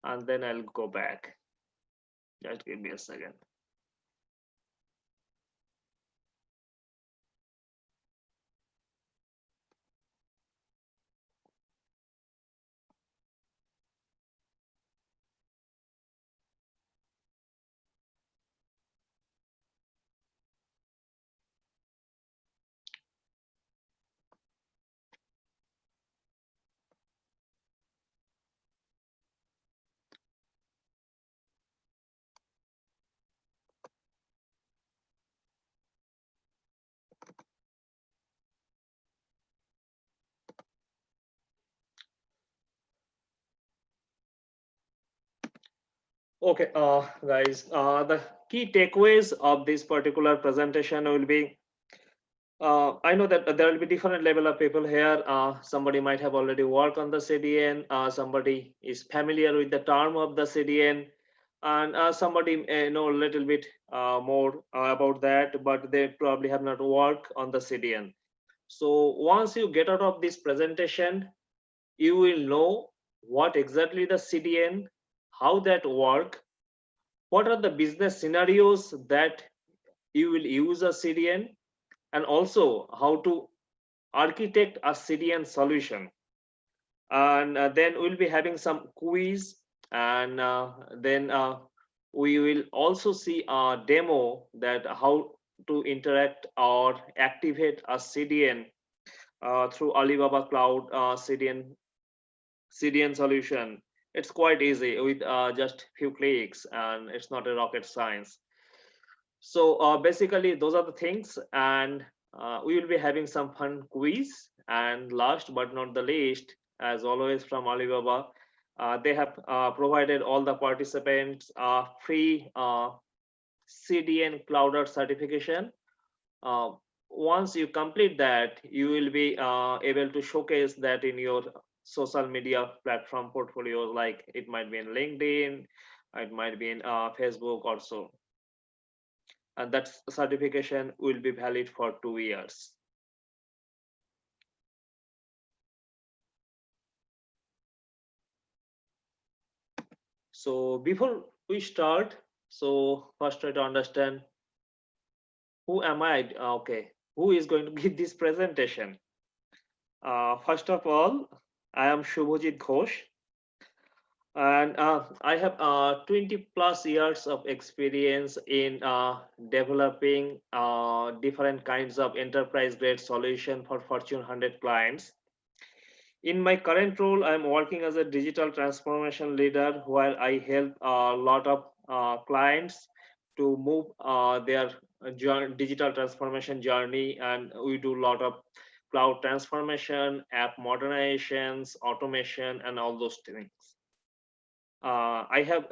and then I'll go back. Just give me a second. Okay, guys, the key takeaways of this particular presentation will be, I know that there will be different level of people here. Somebody might have already worked on the CDN. Somebody is familiar with the term of the CDN, and somebody may know a little bit more about that, but they probably have not worked on the CDN. So once you get out of this presentation, you will know what exactly the CDN, how that work, what are the business scenarios that you will use a CDN, and also how to architect a CDN solution. And then we'll be having some quiz, and then we will also see a demo that how to interact or activate a CDN through Alibaba Cloud CDN solution. It's quite easy with just few clicks, and it's not a rocket science. So basically, those are the things, and we will be having some fun quiz. And last but not the least, as always from Alibaba, they have provided all the participants free CDN Clouder certification. Uh, Once you complete that, you will be able to showcase that in your social media platform portfolios, like it might be in LinkedIn, it might be in Facebook also, and that certification will be valid for 2 years. So before we start, so first try to understand who am I? Okay, who is going to give this presentation? First of all, I am Shubhajit Ghosh, and I have 20 plus years of experience in developing different kinds of enterprise grade solution for Fortune 100 clients. In my current role, I'm working as a digital transformation leader where I help a lot of clients to move their digital transformation journey, and we do a lot of cloud transformation, app modernizations, automation, and all those things. I have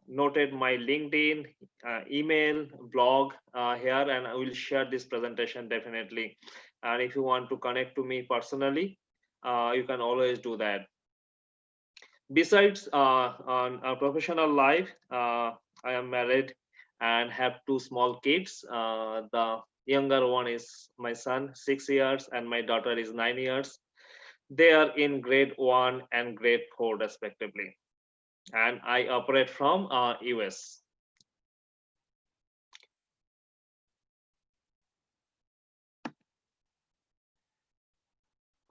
noted my LinkedIn, email, blog here, and I will share this presentation definitely. And if you want to connect to me personally, you can always do that. Besides on a professional life, I am married and have two small kids. The younger one is my son, 6 years, and my daughter is 9 years. They are in grade 1 and grade 4 respectively, and I operate from US.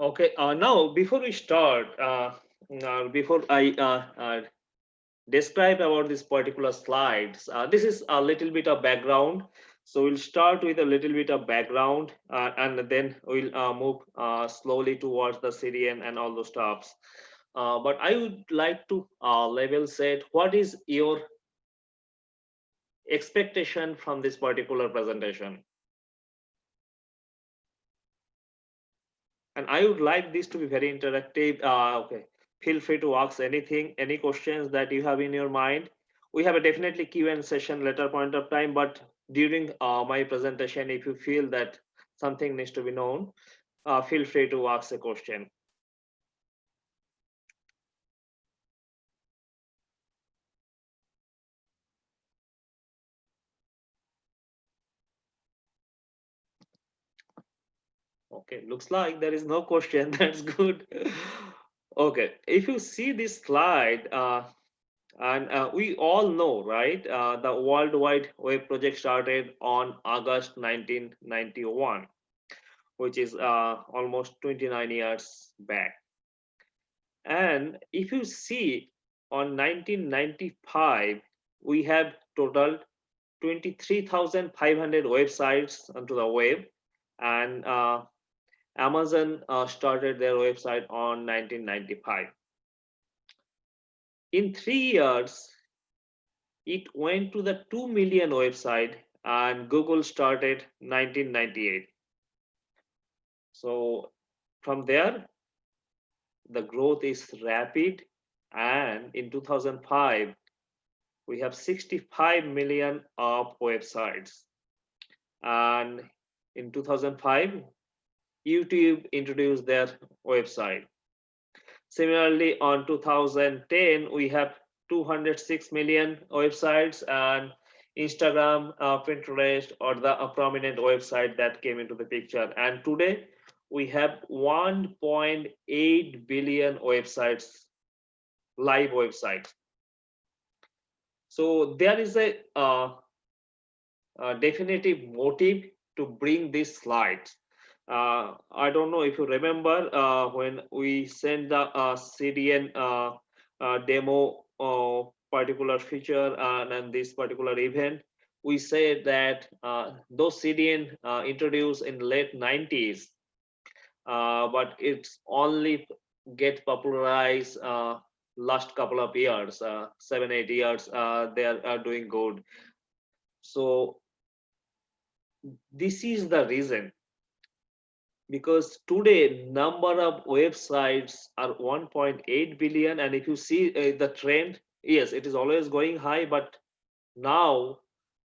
Okay, now before we start, before I describe about this particular slides, this is a little bit of background. So we'll start with a little bit of background, and then we'll move slowly towards the CDN and all those stuffs. But I would like to level set what is your expectation from this particular presentation. And I would like this to be very interactive. Okay, feel free to ask anything, any questions that you have in your mind. We have a definitely Q&A session later point of time, but during my presentation, if you feel that something needs to be known, feel free to ask a question. Okay, looks like there is no question. That's good. Okay, if you see this slide, and we all know, right? The World Wide Web project started on August 1991, which is almost 29 years back. And if you see on 1995, we have total 23,500 websites onto the web, and Amazon started their website on 1995. In 3 years, it went to the 2 million website, and Google started 1998. So from there, the growth is rapid, and in 2005, we have 65 million of websites. And in 2005, YouTube introduced their website. Similarly, on 2010, we have 206 million websites, and Instagram, Pinterest, or the prominent website that came into the picture. And today, we have 1.8 billion websites, live websites. So there is a definitive motive to bring these slides. I don't know if you remember when we sent the CDN demo particular feature and this particular event, we said that those CDN introduced in late 90s, but it's only get popularized last couple of years, 7 8 years. They are doing good. So this is the reason, because today number of websites are 1.8 billion, and if you see the trend, yes, it is always going high, but now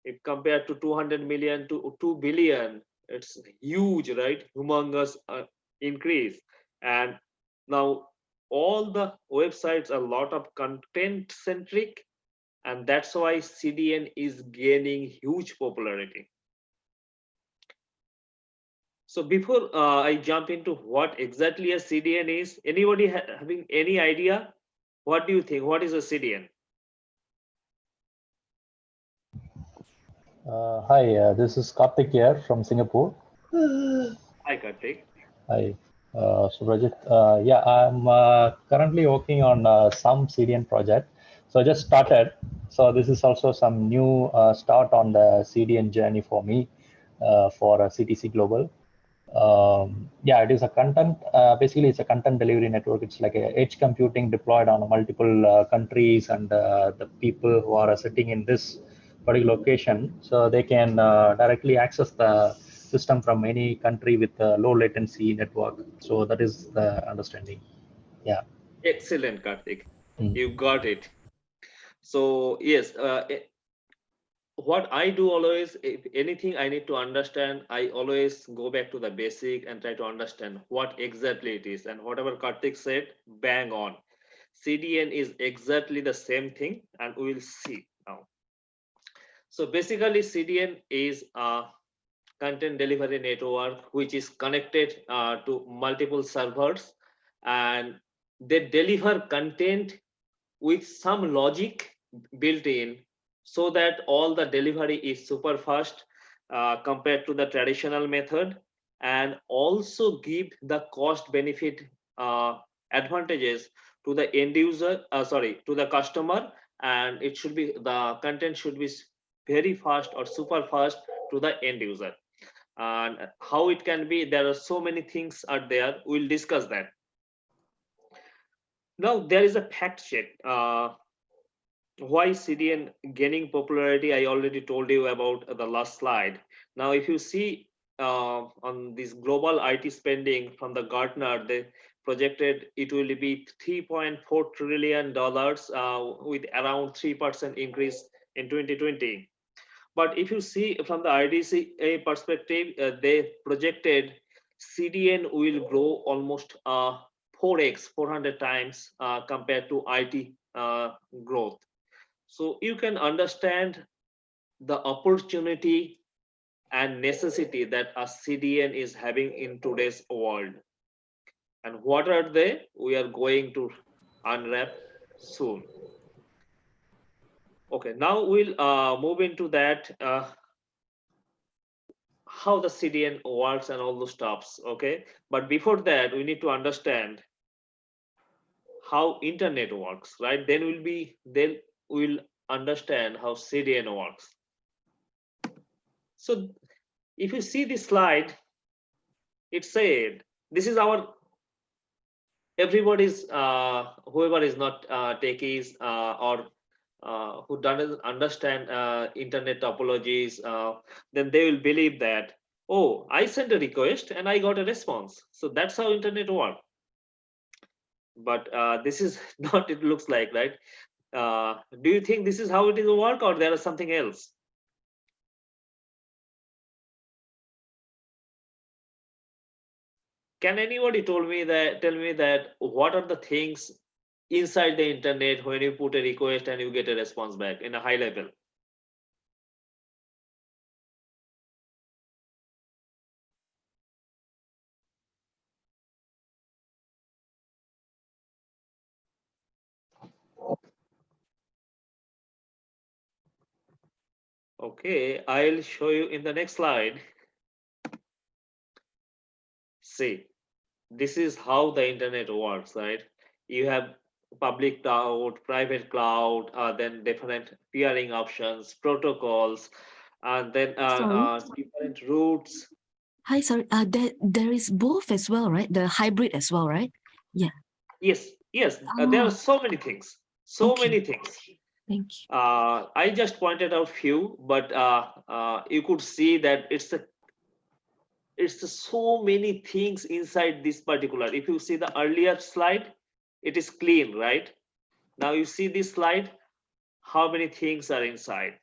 if compared to 200 million to 2 billion, it's huge, right? Humongous increase. And now all the websites are a lot of content centric, and that's why CDN is gaining huge popularity. So before I jump into what exactly a CDN is, anybody having any idea? What do you think? What is a CDN? Hi, this is Karthik here from Singapore. Hi, Kartik. Hi, so Rajat. Yeah, I'm currently working on some CDN project. So I just started. So this is also some new start on the CDN journey for me for CTC Global. Yeah, it is a content. Basically, it's a content delivery network. It's like a edge computing deployed on multiple countries, and the people who are sitting in this particular location, so they can directly access the system from any country with a low latency network. So that is the understanding. Yeah. Excellent, Kartik. Mm. You got it. So yes, what I do always, if anything I need to understand, I always go back to the basic and try to understand what exactly it is. And whatever Kartik said, bang on. CDN is exactly the same thing, and we will see now. So basically, CDN is a content delivery network which is connected to multiple servers, and they deliver content with some logic built in, so that all the delivery is super fast compared to the traditional method, and also give the cost benefit advantages to the end user, sorry, to the customer. And it should be, the content should be very fast or super fast to the end user. And how it can be, there are so many things are there, we'll discuss that. Now there is a fact check. Why CDN gaining popularity, I already told you about the last slide. Now if you see on this global IT spending from the Gartner, they projected it will be $3.4 trillion with around 3% increase in 2020. But if you see from the IDC perspective, they projected CDN will grow almost 4x, 400 times compared to IT growth. So you can understand the opportunity and necessity that a CDN is having in today's world. And what are they? We are going to unwrap soon. Okay, now we'll move into that how the CDN works and all those stuffs. Okay, but before that, we need to understand how internet works, right? Then we'll understand how CDN works. So if you see this slide, it said this is our everybody's whoever is not techies or who doesn't understand internet topologies, then they will believe that, oh, I sent a request and I got a response. So that's how internet works. But this is not it looks like, right? Do you think this is how it is work or there is something else? Can anybody tell me that what are the things inside the internet when you put a request and you get a response back in a high level? Okay, I'll show you in the next slide. See, this is how the internet works, right? You have public cloud, private cloud, then different peering options, protocols, and then Sorry. different routes. Hi, sorry. There is both as well, right? The hybrid as well, right? Yeah. Yes, there are so many things, so Okay. many things. Thank you. I just pointed out few, but you could see that it's so many things inside this particular. If you see the earlier slide, it is clean, right? Now you see this slide, how many things are inside.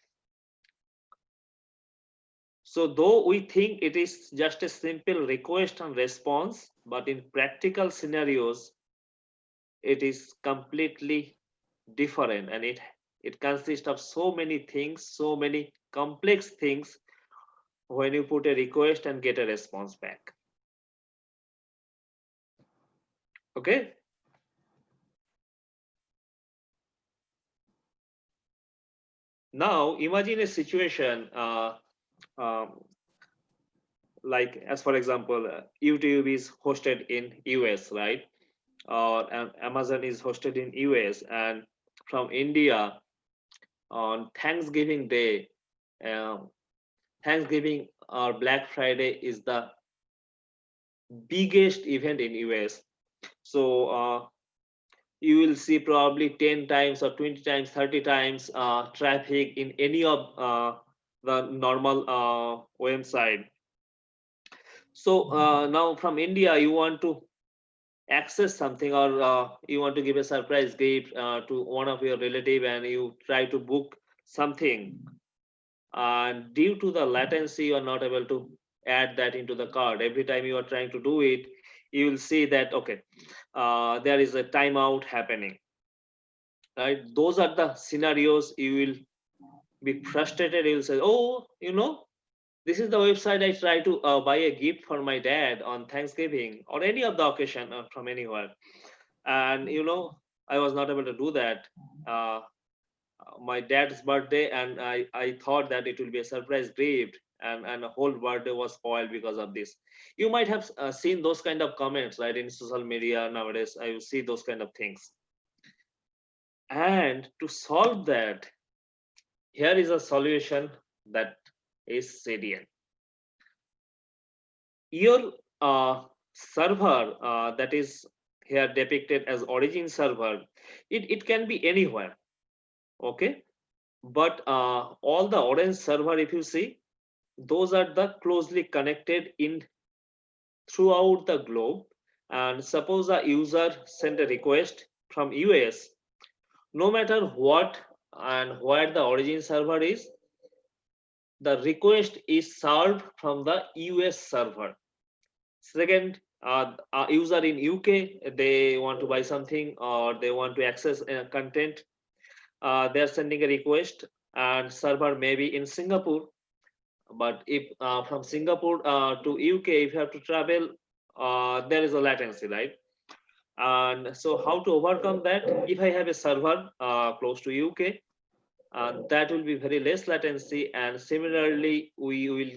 So though we think it is just a simple request and response, but in practical scenarios, it is completely different, and it consists of so many things, so many complex things when you put a request and get a response back. Okay. Now imagine a situation um, like, as for example, YouTube is hosted in US, right? Or Amazon is hosted in US, and from India on Thanksgiving Day, um, Thanksgiving or Black Friday is the biggest event in US. So you will see probably 10 times or 20 times, 30 times traffic in any of the normal website. So now from India, you want to access something, or you want to give a surprise gift to one of your relative, and you try to book something, and due to the latency, you are not able to add that into the card. Every time you are trying to do it, you will see that, okay, there is a timeout happening, right? Those are the scenarios you will be frustrated. You will say, oh, this is the website I try to buy a gift for my dad on Thanksgiving or any of the occasion from anywhere, and I was not able to do that. uh, my dad's birthday, and I thought that it will be a surprise gift, and the whole birthday was spoiled because of this. You might have seen those kind of comments, right, in social media nowadays. I see those kind of things. And to solve that, here is a solution, that is CDN. Your server, that is here depicted as origin server, it can be anywhere, okay? But all the orange server, if you see, those are the closely connected in throughout the globe. And suppose a user send a request from US, no matter what and where the origin server is, the request is served from the US server. Second, a user in UK, they want to buy something or they want to access content, they're sending a request, and server may be in Singapore. But if from Singapore to UK, if you have to travel, there is a latency, right? And so how to overcome that? If I have a server close to UK, that will be very less latency, and similarly we will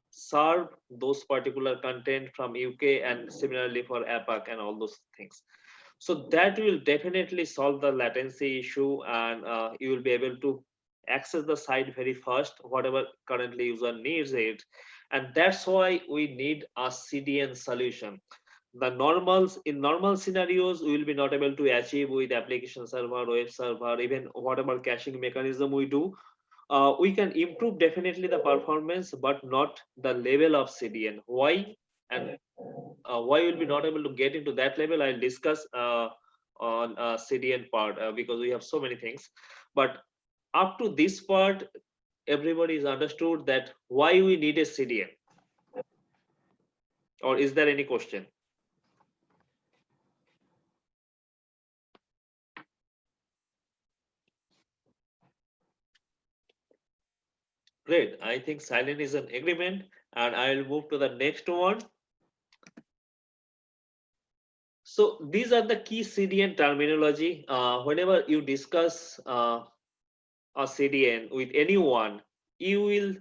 serve those particular content from UK, and similarly for APAC and all those things. So that will definitely solve the latency issue, and you will be able to access the site very fast, whatever currently user needs it. And that's why we need a CDN solution. The normals, in normal scenarios, we will be not able to achieve with application server, web server, even whatever caching mechanism we do. We can improve definitely the performance, but not the level of CDN. Why? And why we'll be not able to get into that level, I'll discuss on CDN part, because we have so many things. But up to this part, everybody is understood that why we need a CDN. Or is there any question? Great. I think silent is an agreement, and I'll move to the next one. So these are the key CDN terminology. Whenever you discuss a CDN with anyone, you will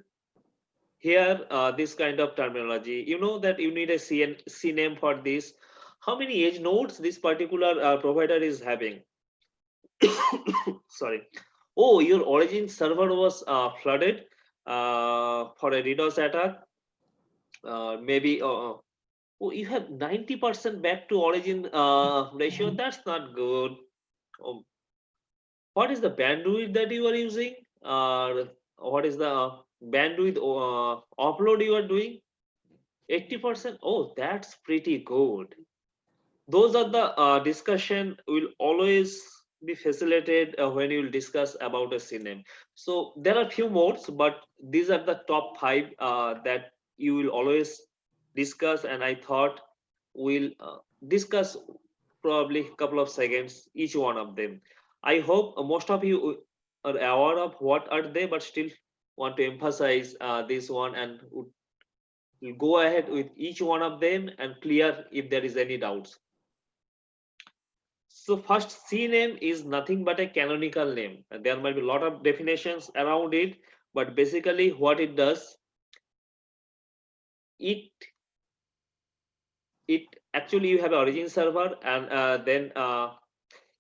hear this kind of terminology. You know that you need a CNAME for this. How many edge nodes this particular provider is having? Sorry. Oh, your origin server was flooded for a DDoS attack. Maybe oh, you have 90% back to origin ratio. That's not good. Um, what is the bandwidth that you are using? What is the bandwidth upload you are doing? 80%. Oh, that's pretty good. Those are the discussion will always be facilitated when you will discuss about a CNAME. So there are few modes, but these are the top 5 that you will always discuss, and I thought we'll discuss probably a couple of seconds each one of them. I hope most of you are aware of what are they, but still want to emphasize this one, and we'll go ahead with each one of them and clear if there is any doubts. So first, CNAME is nothing but a canonical name. And there might be a lot of definitions around it, but basically what it does, it it actually you have an origin server, and then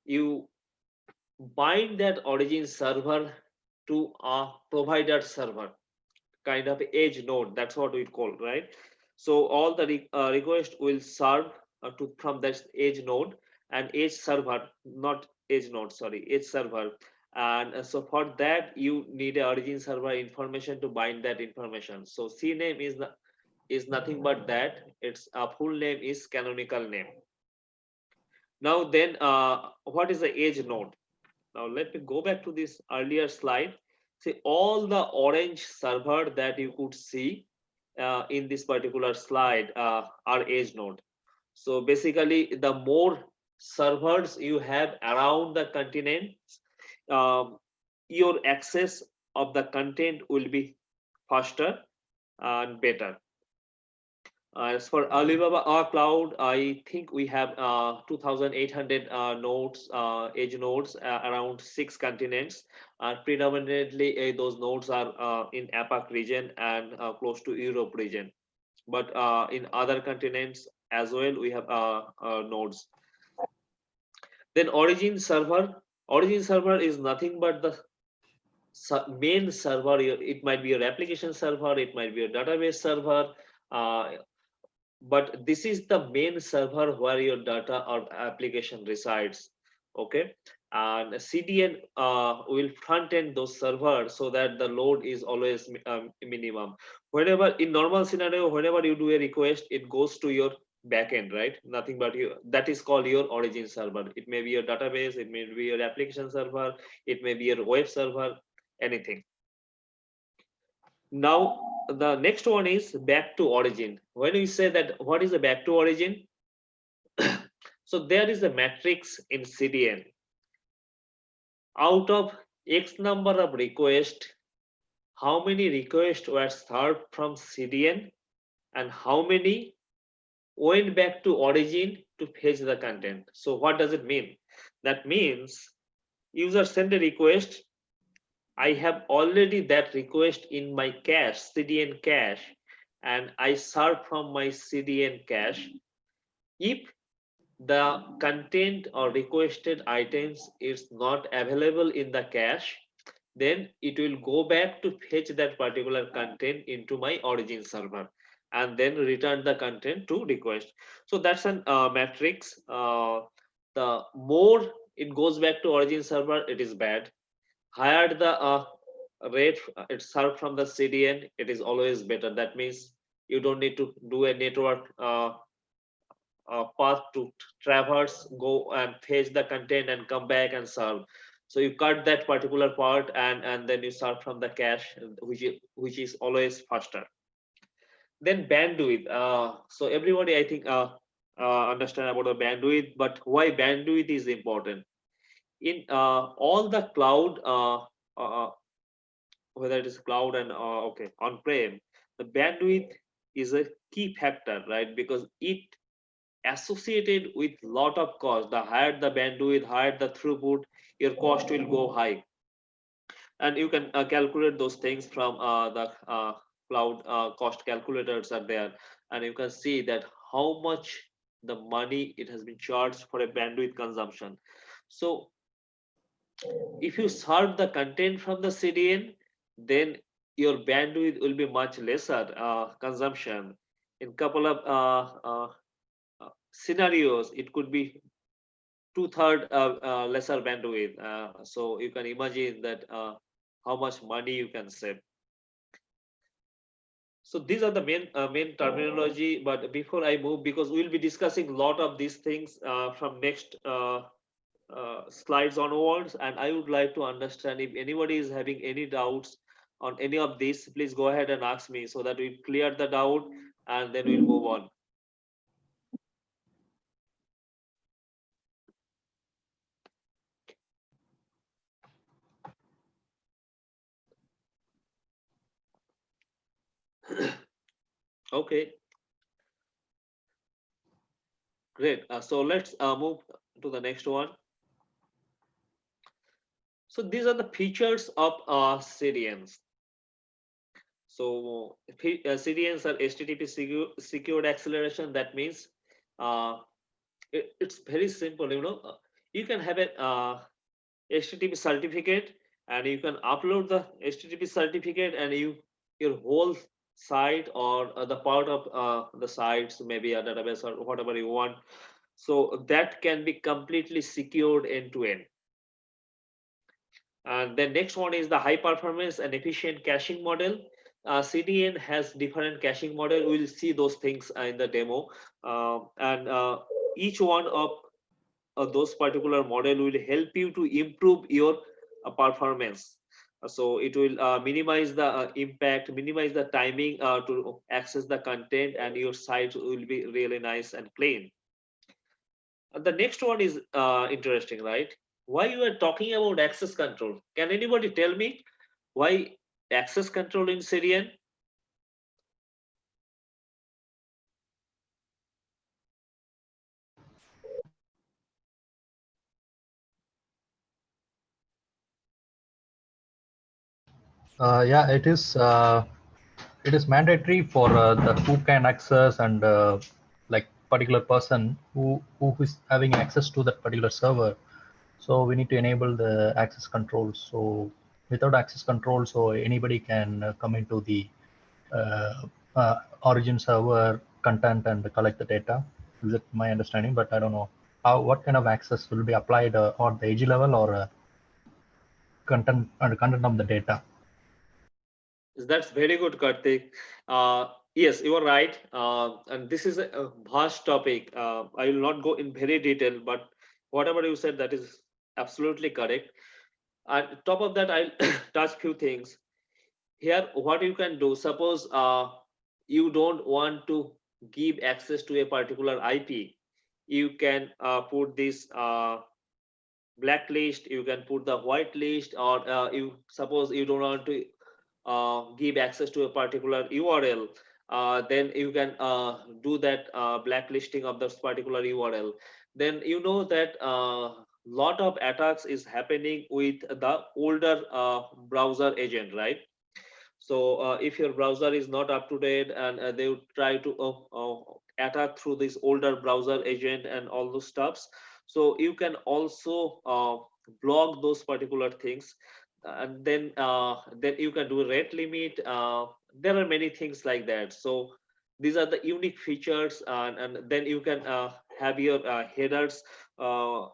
you bind that origin server to a provider server, kind of edge node. That's what we call, right? So all the request will serve to from that edge node, and edge server, not edge node, sorry, edge server. And so for that you need a origin server information to bind that information. So CNAME is nothing but that. Its full name is canonical name. Now then, what is the edge node? Now let me go back to this earlier slide. See, all the orange server that you could see in this particular slide are edge node. So basically, the more servers you have around the continent, your access of the content will be faster and better. As for Alibaba Cloud, I think we have 2,800 nodes, edge nodes around 6 continents. Predominantly, those nodes are in APAC region and close to Europe region. But in other continents as well, we have nodes. Then origin server is nothing but the main server. It might be your application server, it might be your database server, but this is the main server where your data or application resides. Okay, and CDN will front end those servers so that the load is always minimum. Whenever in normal scenario, whenever you do a request, it goes to your backend, right? Nothing but you, that is called your origin server. It may be your database, it may be your application server, it may be your web server, anything. Now the next one is back to origin. When we say that what is the back to origin, so there is a matrix in CDN. Out of X number of requests, how many requests were served from CDN and how many went back to origin to fetch the content. So what does it mean? That means user send a request. I have already that request in my cache, CDN cache, and I serve from my CDN cache. If the content or requested items is not available in the cache, then it will go back to fetch that particular content into my origin server and then return the content to request. So that's an matrix. The more it goes back to origin server, it is bad. Higher the rate it's served from the CDN, it is always better. That means you don't need to do a network path to traverse, go and fetch the content and come back and serve. So you cut that particular part and then you serve from the cache, which is always faster. Then bandwidth. So everybody, I think, understand about the bandwidth, but why bandwidth is important? In all the cloud, uh, whether it is cloud and okay on-prem, the bandwidth is a key factor, right? Because it associated with lot of cost. The higher the bandwidth, higher the throughput, your cost will go high. And you can calculate those things from the cloud cost calculators are there, and you can see that how much the money it has been charged for a bandwidth consumption. So if you serve the content from the CDN, then your bandwidth will be much lesser consumption. In couple of scenarios, it could be two-third lesser bandwidth. So you can imagine that how much money you can save. So these are the main terminology. But before I move, because we'll be discussing a lot of these things from next slides onwards, and I would like to understand if anybody is having any doubts on any of this, please go ahead and ask me so that we clear the doubt and then we'll move on. Okay, great. So let's move to the next one. So these are the features of CDNs. So CDNs are HTTP secured acceleration. That means it's very simple. You can have a HTTP certificate, and you can upload the HTTP certificate, and your whole site or the part of the sites, maybe a database or whatever you want. So that can be completely secured end to end. And the next one is the high performance and efficient caching model. CDN has different caching model. We'll see those things in the demo. And each one of those particular model will help you to improve your performance. So it will minimize the impact, minimize the timing to access the content, and your site will be really nice and clean. The next one is interesting, right? Why you are talking about access control? Can anybody tell me why access control in Syrian? Yeah, it is mandatory for the who can access and like particular person who is having access to that particular server. So we need to enable the access controls. So without access control, so anybody can come into the uh, origin server content and collect the data. Is it my understanding? But I don't know how what kind of access will be applied on the edge level or content of the data. That's very good, Karthik. Yes, you are right. And this is a vast topic. I will not go in very detail, but whatever you said, that is absolutely correct. And top of that, I'll touch few things. Here, what you can do, suppose you don't want to give access to a particular IP, you can put this blacklist, you can put the whitelist, or you suppose you don't want to give access to a particular URL, then you can do that blacklisting of this particular URL. Then you know that lot of attacks is happening with the older browser agent, right? So if your browser is not up to date, and they would try to attack through this older browser agent and all those stuffs, so you can also block those particular things. And then you can do rate limit. There are many things like that. So these are the unique features, and then you can have your headers, uh,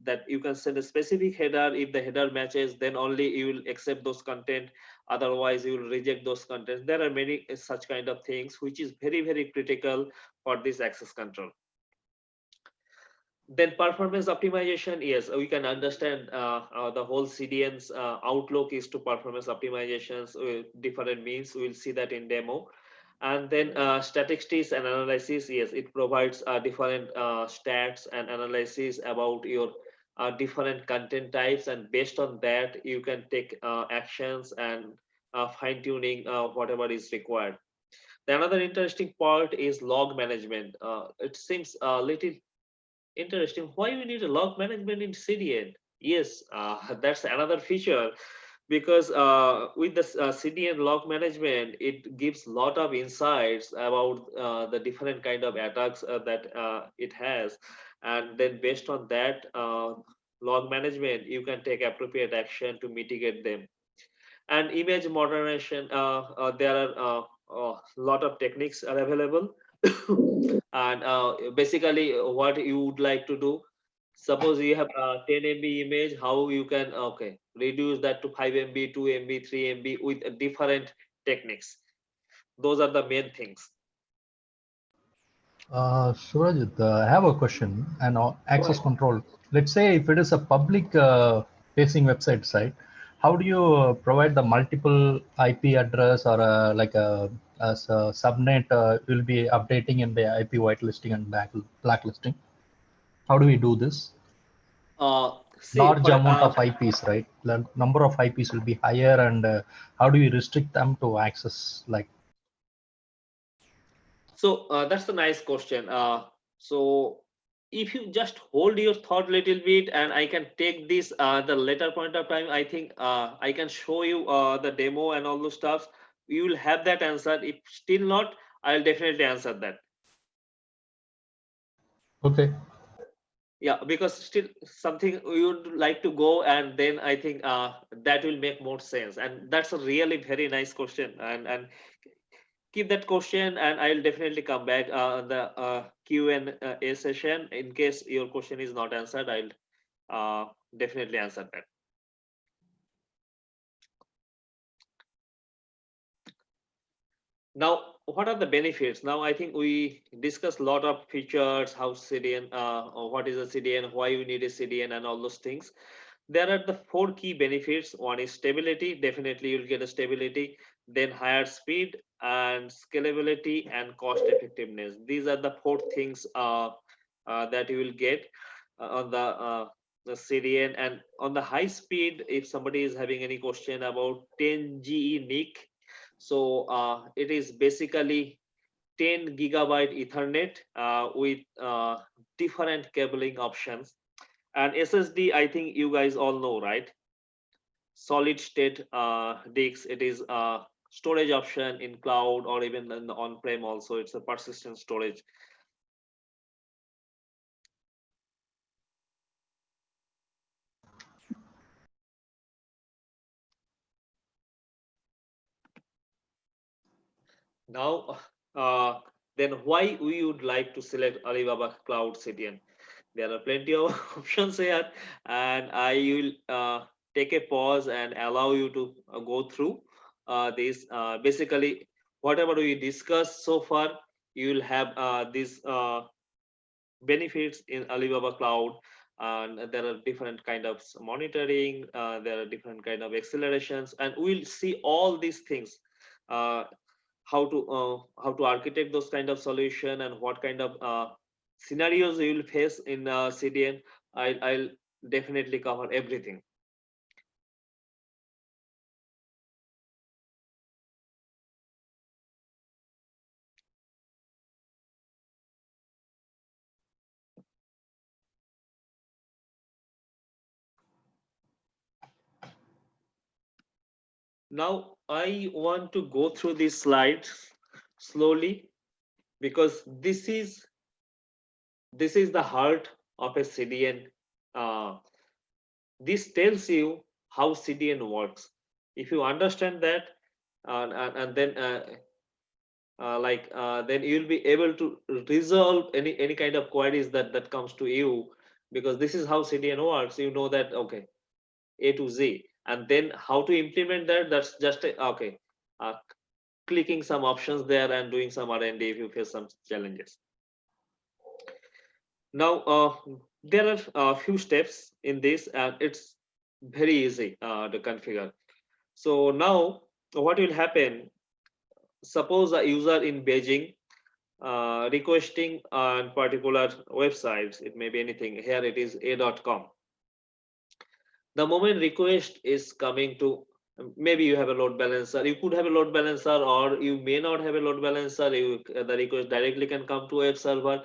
that you can send a specific header. If the header matches, then only you will accept those content, otherwise you will reject those contents. There are many such kind of things which is very, very critical for this access control. Then performance optimization, yes, we can understand the whole CDN's outlook is to performance optimizations with different means. We will see that in demo. And then statistics and analysis, yes, it provides different stats and analysis about your different content types, and based on that you can take actions and fine tuning whatever is required. The another interesting part is log management. It seems a little interesting. Why we need a log management in CDN? Yes, that's another feature, because with the CDN log management, it gives lot of insights about the different kind of attacks that it has, and then based on that log management, you can take appropriate action to mitigate them. And image modernization, there are a lot of techniques are available. And basically what you would like to do, suppose you have 10 MB image, how you can okay reduce that to 5 MB, 2 MB, 3 MB with different techniques. Those are the main things. Surajit, I have a question. And Go access ahead. control. Let's say if it is a public facing website site, how do you provide the multiple IP address, or like as a subnet will be updating in the IP whitelisting and blacklisting? How do we do this? See Large for amount of IPs, right? The number of IPs will be higher, and how do we restrict them to access? Like, so that's a nice question. So if you just hold your thought little bit, and I can take this the later point of time, I think I can show you the demo and all those stuff. You will have that answer. If still not, I'll definitely answer that. okay, Yeah, because still something you would like to go, and then I think that will make more sense. And that's a really very nice question. And keep that question, and I'll definitely come back on the Q&A session. In case your question is not answered, I'll definitely answer that. Now, what are the benefits? Now, I think we discussed a lot of features, how CDN, or what is a CDN, why you need a CDN, and all those things. There are the four key benefits. One is stability. Definitely, you'll get a stability. Then higher speed and scalability and cost effectiveness. These are the four things that you will get on the CDN. And on the high speed, if somebody is having any question about 10 GE NIC, so it is basically 10 gigabyte Ethernet with different cabling options. And SSD, I think you guys all know, right? Solid state disks. It is storage option in cloud or even in the on-prem also. It's a persistent storage. Now, then why we would like to select Alibaba Cloud CDN? There are plenty of options here, and I will take a pause and allow you to go through this. Basically, whatever we discussed so far, you will have these benefits in Alibaba Cloud, and there are different kind of monitoring. There are different kind of accelerations, and we'll see all these things. Uh, how to architect those kind of solution, and what kind of scenarios you will face in CDN. I'll definitely cover everything. Now I want to go through these slides slowly because this is the heart of a CDN. Uh, this tells you how CDN works. If you understand that, and then then you'll be able to resolve any kind of queries that comes to you, because this is how CDN works. You know that, okay, A to Z, and then how to implement that. That's just okay. Uh, Clicking some options there and doing some R&D if you face some challenges. Now, there are a few steps in this, and it's very easy to configure. So now, what will happen? Suppose a user in Beijing requesting on particular websites. It may be anything. Here it is a.com. The moment request is coming to, maybe you have a load balancer, you could have a load balancer, or you may not have a load balancer. The request directly can come to web server.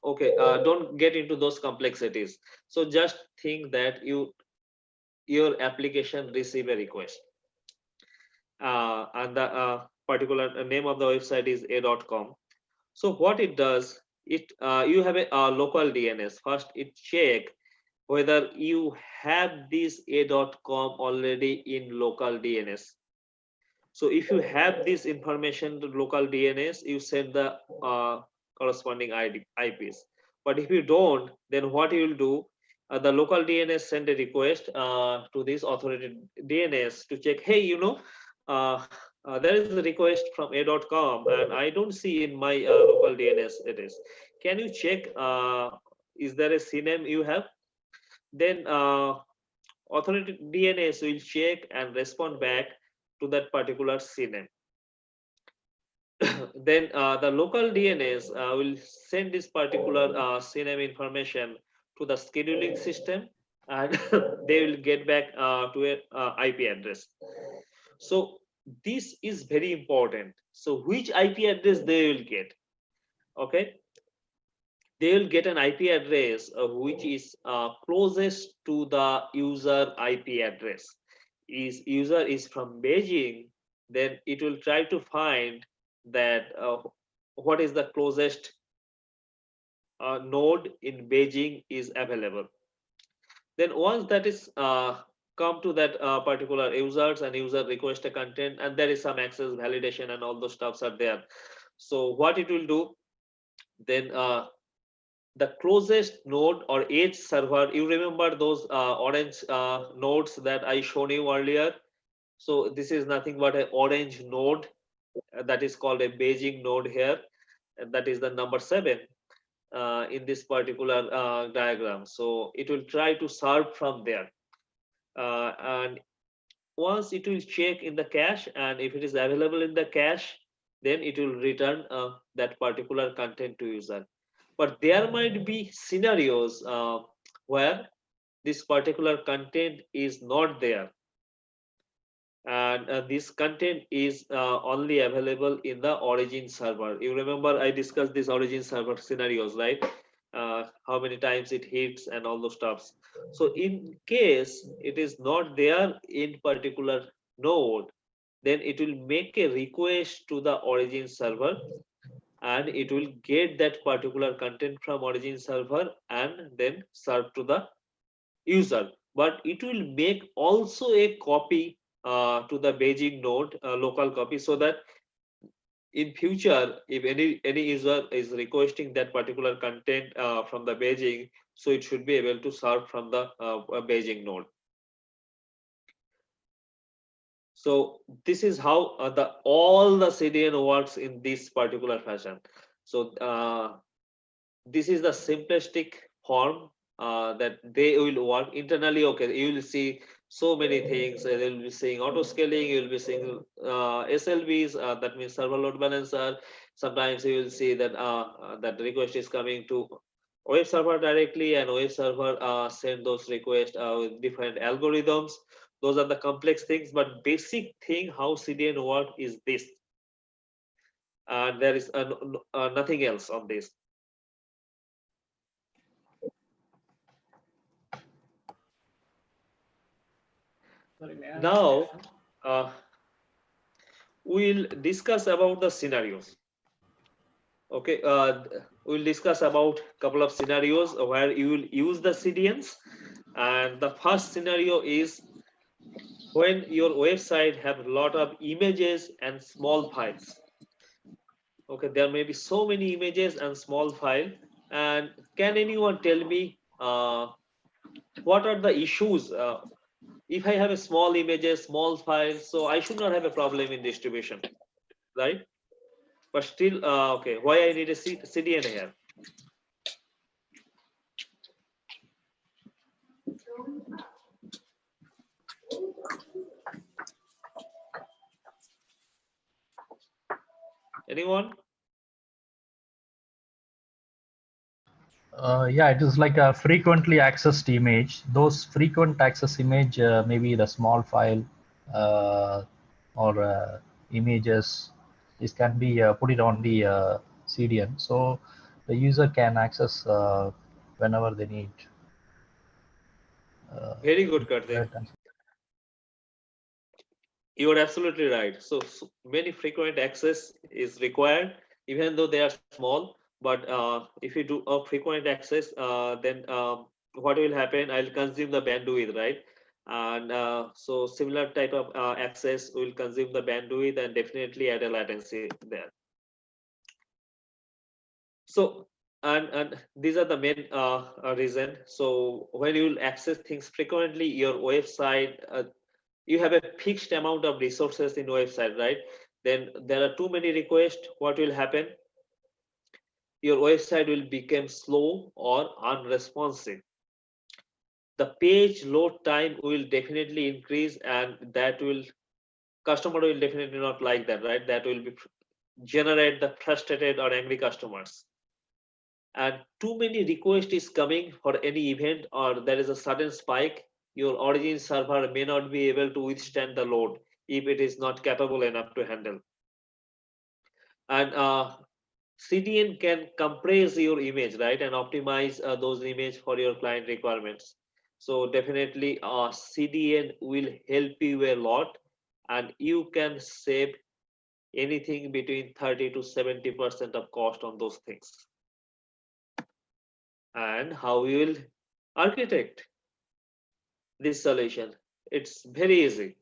Okay, don't get into those complexities. So just think that your application receive a request, and the particular name of the website is a.com. So what it does, you have a local DNS. First it check whether you have this a.com already in local DNS. So if you have this information to local DNS, you send the corresponding IPs. But if you don't, then what you will do, the local DNS send a request to this authoritative DNS to check, hey, there is a request from a.com and I don't see in my local DNS it is. Can you check, is there a CNAME you have? Then authoritative DNS will check and respond back to that particular CNAME. Then the local DNS will send this particular CNAME information to the scheduling system, and they will get back to a IP address. So this is very important. So which IP address they will get? Okay, they will get an IP address which is closest to the user IP address. Is user is from Beijing, then it will try to find that what is the closest node in Beijing is available. Then once that is come to that particular users, and user request a content, and there is some access validation and all those stuffs are there. So what it will do, then the closest node or edge server, you remember those orange nodes that I shown you earlier? So this is nothing but an orange node that is called a Beijing node here, and that is the number 7 in this particular diagram. So it will try to serve from there, and once it will check in the cache, and if it is available in the cache, then it will return that particular content to user. But there might be scenarios where this particular content is not there, and this content is only available in the origin server. You remember I discussed these origin server scenarios, right? How many times it hits and all those stuffs. So in case it is not there in particular node, then it will make a request to the origin server, and it will get that particular content from origin server and then serve to the user. But it will make also a copy to the Beijing node, local copy, so that in future, if any user is requesting that particular content from the Beijing, so it should be able to serve from the Beijing node. So this is how the all the CDN works in this particular fashion. So this is the simplistic form that they will work internally. Okay, you will see so many things. They will be seeing auto scaling, you will be seeing SLBs, that means server load balancer. Sometimes you will see that that request is coming to web server directly, and web server send those requests with different algorithms. Those are the complex things, but basic thing how CDN work is this, and there is nothing else on this. Sorry, may I ask a Now, question? we'll discuss about the scenarios. Okay, we'll discuss about couple of scenarios where you will use the CDNs. And the first scenario is when your website have a lot of images and small files. Okay, there may be so many images and small file. And can anyone tell me what are the issues? If I have a small images, small files, so I should not have a problem in distribution, right? But still, okay, why I need a CDN here? Anyone? Yeah, it is like a frequently accessed image. Those frequent access image, maybe the small file or images, this can be put it on the CDN. So the user can access whenever they need. Very good, Karthik. You are absolutely right. So, many frequent access is required, even though they are small. But if you do a frequent access, then what will happen? I'll consume the bandwidth, right? And so similar type of access will consume the bandwidth and definitely add a latency there. So and these are the main reason. So when you will access things frequently, your website you have a fixed amount of resources in website, right? Then there are too many requests. What will happen? Your website will become slow or unresponsive. The page load time will definitely increase, and that will customer will definitely not like that, right? That will be generate the frustrated or angry customers. And too many requests is coming for any event, or there is a sudden spike, your origin server may not be able to withstand the load if it is not capable enough to handle. And CDN can compress your image, right, and optimize those images for your client requirements. So definitely CDN will help you a lot, and you can save anything between 30 to 70% of cost on those things. And how you will architect this solution? It's very easy.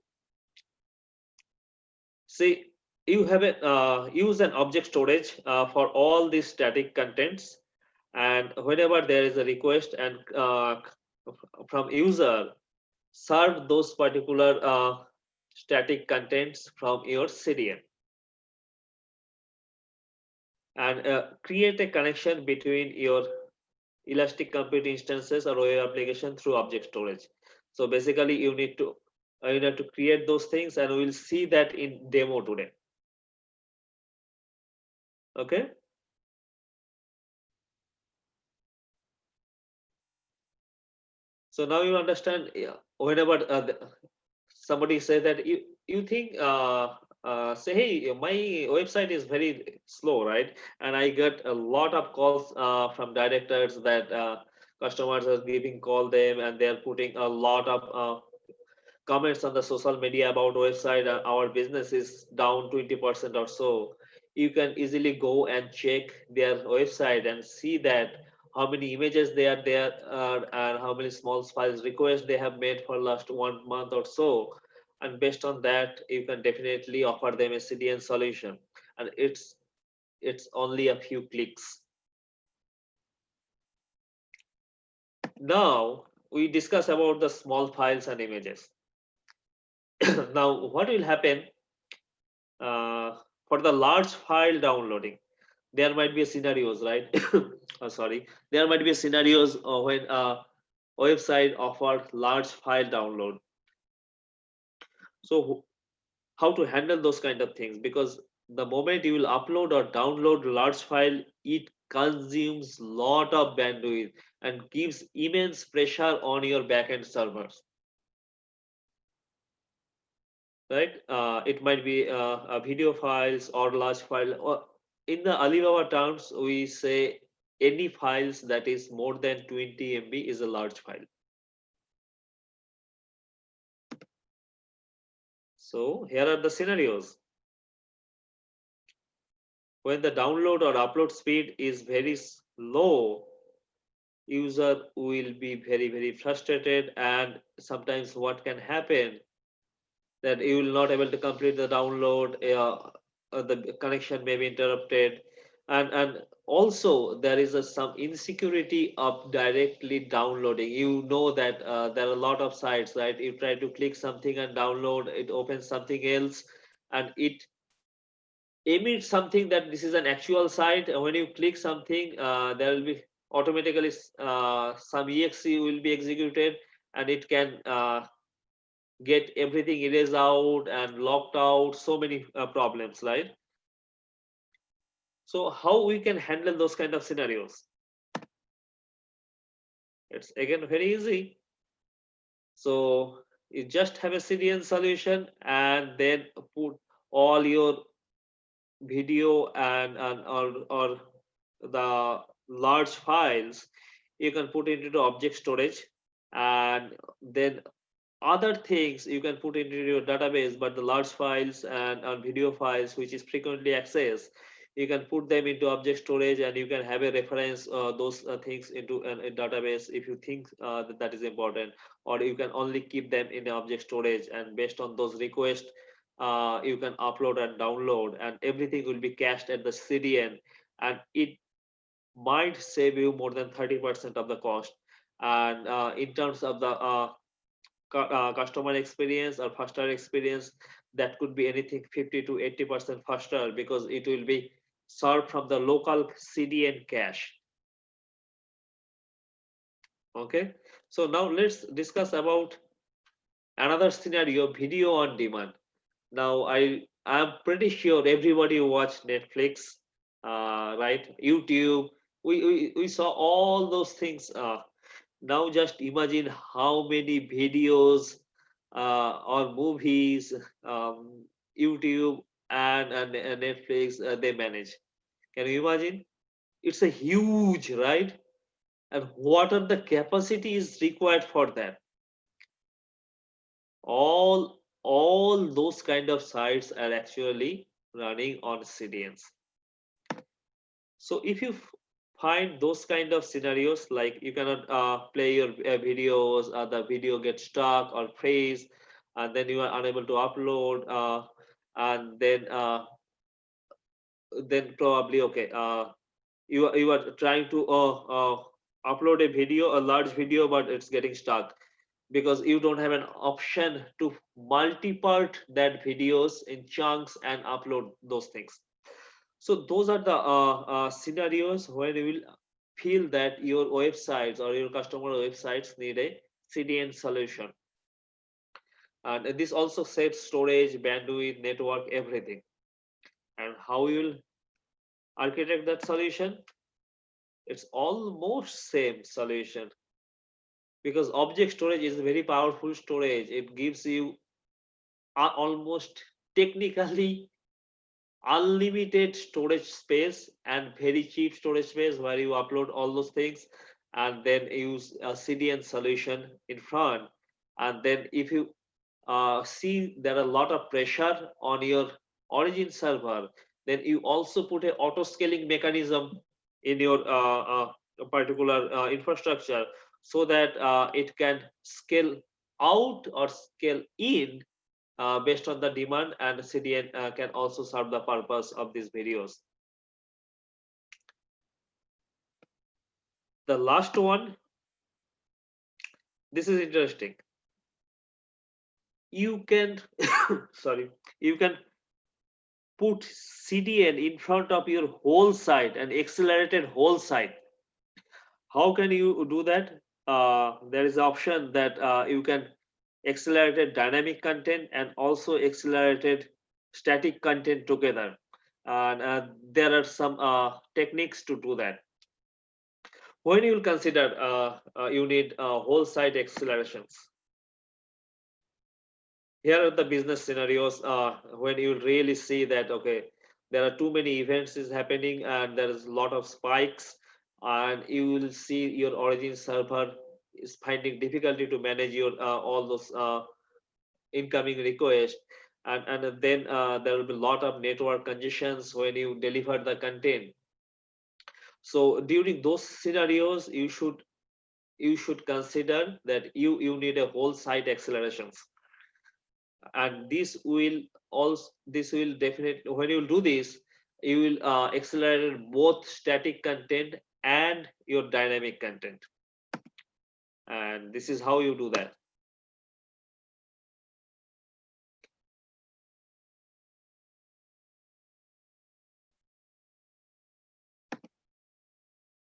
See, you have a use an object storage for all these static contents, and whenever there is a request and from user, serve those particular static contents from your CDN, and create a connection between your elastic compute instances or web application through object storage. So basically you need to create those things, and we'll see that in demo today. Okay, so now you understand. Yeah, whenever somebody says that you think say, hey, my website is very slow, right? And I get a lot of calls from directors that customers are giving call them, and they're putting a lot of comments on the social media about website, our business is down 20% or so. You can easily go and check their website and see that how many images they are there, and how many small files requests they have made for last 1 month or so. And based on that, you can definitely offer them a CDN solution, and it's only a few clicks. Now we discuss about the small files and images. Now what will happen for the large file downloading? There might be scenarios, right? Oh, sorry, there might be scenarios when a website offer large file download. So how to handle those kind of things? Because the moment you will upload or download large file, it consumes lot of bandwidth and gives immense pressure on your backend servers, right? It might be a video files or large file, or in the Alibaba terms, we say any files that is more than 20 MB is a large file. So here are the scenarios. When the download or upload speed is very low, user will be very frustrated, and sometimes what can happen that you will not able to complete the download, the connection may be interrupted, and also there is some insecurity of directly downloading. You know that there are a lot of sites, right? You try to click something and download, it opens something else, and it emits something that this is an actual site. When you click something, there will be automatically some exe will be executed, and it can get everything erased out and locked out, so many problems, right? So how we can handle those kind of scenarios? It's again very easy. So you just have a CDN solution and then put all your video and or the large files, you can put it into object storage, and then other things you can put into your database, but the large files and video files which is frequently accessed, you can put them into object storage, and you can have a reference those things into a database if you think that is important, or you can only keep them in the object storage, and based on those requests you can upload and download, and everything will be cached at the CDN, and it might save you more than 30% of the cost. And in terms of the customer experience or faster experience, that could be anything 50 to 80% faster, because it will be served from the local CDN cache. Okay, so now let's discuss about another scenario, video on demand. Now I'm pretty sure everybody watch Netflix, right? YouTube. We saw all those things. Now just imagine how many videos or movies, YouTube and Netflix they manage. Can you imagine? It's a huge, right? And what are the capacities required for that? All those kind of sites are actually running on CDNs. So if you find those kind of scenarios, like you cannot play your videos, the video gets stuck or freeze, and then you are unable to upload, and then probably okay, you are trying to upload a video, a large video, but it's getting stuck because you don't have an option to multi-part that videos in chunks and upload those things. So those are the scenarios where you will feel that your websites or your customer websites need a CDN solution. And this also saves storage, bandwidth, network, everything. And how you will architect that solution? It's almost same solution, because object storage is a very powerful storage. It gives you almost technically unlimited storage space and very cheap storage space, where you upload all those things and then use a CDN solution in front. And then if you see there are a lot of pressure on your origin server, then you also put a auto scaling mechanism in your particular infrastructure, so that it can scale out or scale in based on the demand, and CDN can also serve the purpose of these videos. The last one, this is interesting. You can sorry, you can put CDN in front of your whole site and accelerated whole site. How can you do that? There is an option that you can accelerated dynamic content and also accelerated static content together. And there are some techniques to do that. When you will consider you need whole site accelerations. Here are the business scenarios when you really see that okay, there are too many events is happening and there is a lot of spikes, and you will see your origin server is finding difficulty to manage your all those incoming requests. and then there will be a lot of network congestions when you deliver the content. So during those scenarios, you should consider that you need a whole site accelerations, and this will definitely, when you do this, you will accelerate both static content and your dynamic content, and this is how you do that.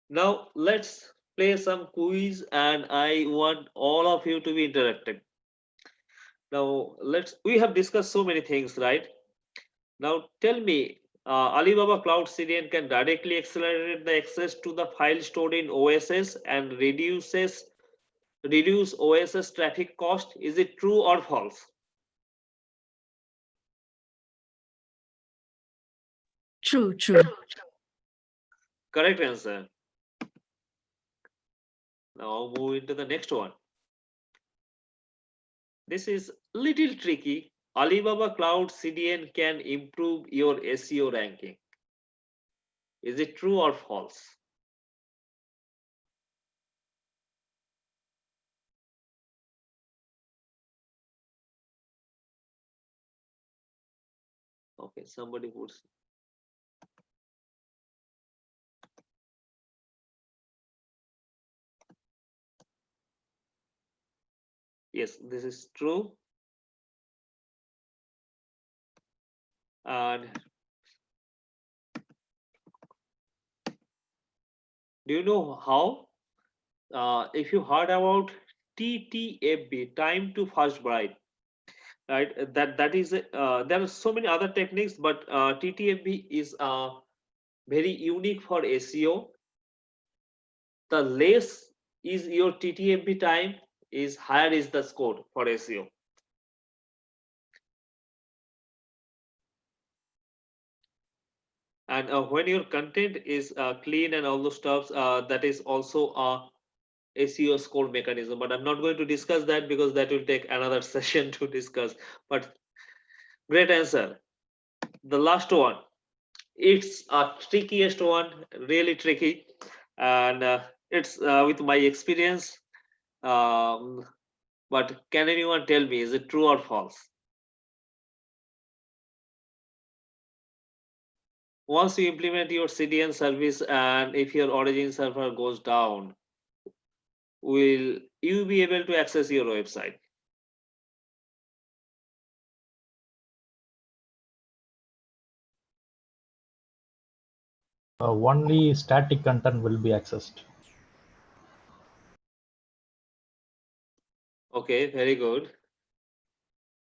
Now let's play some quiz, and I want all of you to be interactive. Now we have discussed so many things, right? Now tell me, Alibaba Cloud CDN can directly accelerate the access to the file stored in OSS and reduce OSS traffic cost. Is it true or false? True, true. Correct answer. Now move into the next one. This is little tricky. Alibaba Cloud CDN can improve your SEO ranking. Is it true or false? Okay, somebody puts. Yes, this is true. And do you know how? If you heard about TTFB, time to first byte, right? That is there are so many other techniques, but TTFB is very unique for SEO. The less is your TTFB time, is higher is the score for SEO. And when your content is clean and all those stuffs, that is also a SEO score mechanism. But I'm not going to discuss that because that will take another session to discuss. But great answer. The last one, it's a trickiest one, really tricky, and it's with my experience. Um, but can anyone tell me, is it true or false? Once you implement your CDN service, and if your origin server goes down, will you be able to access your website? Only static content will be accessed. Okay, very good.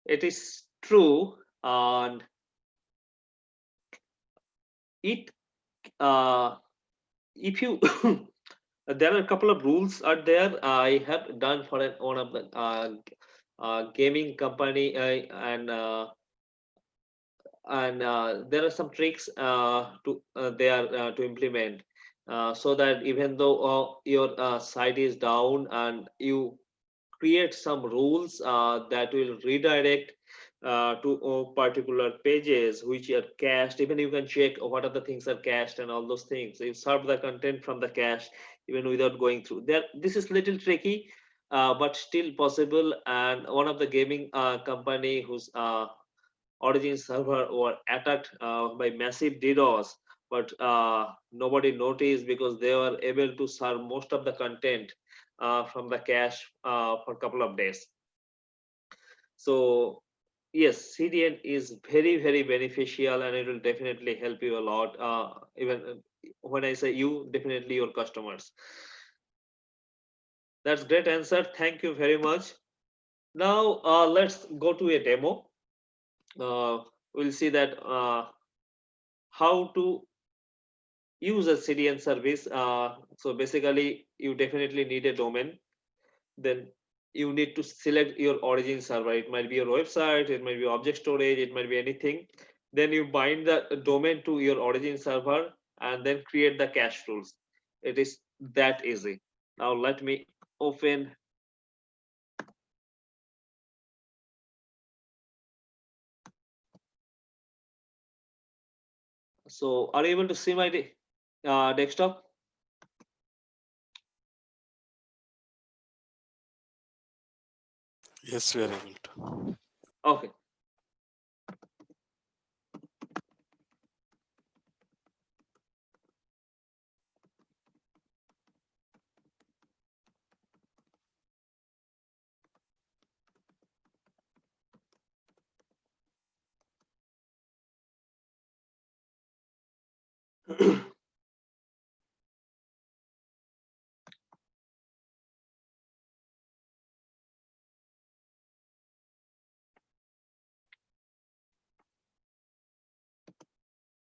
It is true, and it if you there are a couple of rules are there. I have done for one of the gaming company, and there are some tricks to they are to implement, so that even though your site is down, and you create some rules that will redirect to particular pages which are cached. Even you can check what are the things are cached and all those things. You serve the content from the cache even without going through there. This is little tricky, but still possible. And one of the gaming company whose origin server were attacked by massive DDoS, but nobody noticed because they were able to serve most of the content from the cache for a couple of days. So yes, CDN is very beneficial, and it will definitely help you a lot. Even when I say you, definitely your customers. That's great answer. Thank you very much. Now let's go to a demo. We'll see that how to use a CDN service. So basically, you definitely need a domain. Then you need to select your origin server. It might be your website, it might be object storage, it might be anything. Then you bind the domain to your origin server and then create the cache rules. It is that easy. Now let me open. So are you able to see my desktop? Yes, we are able to. Okay.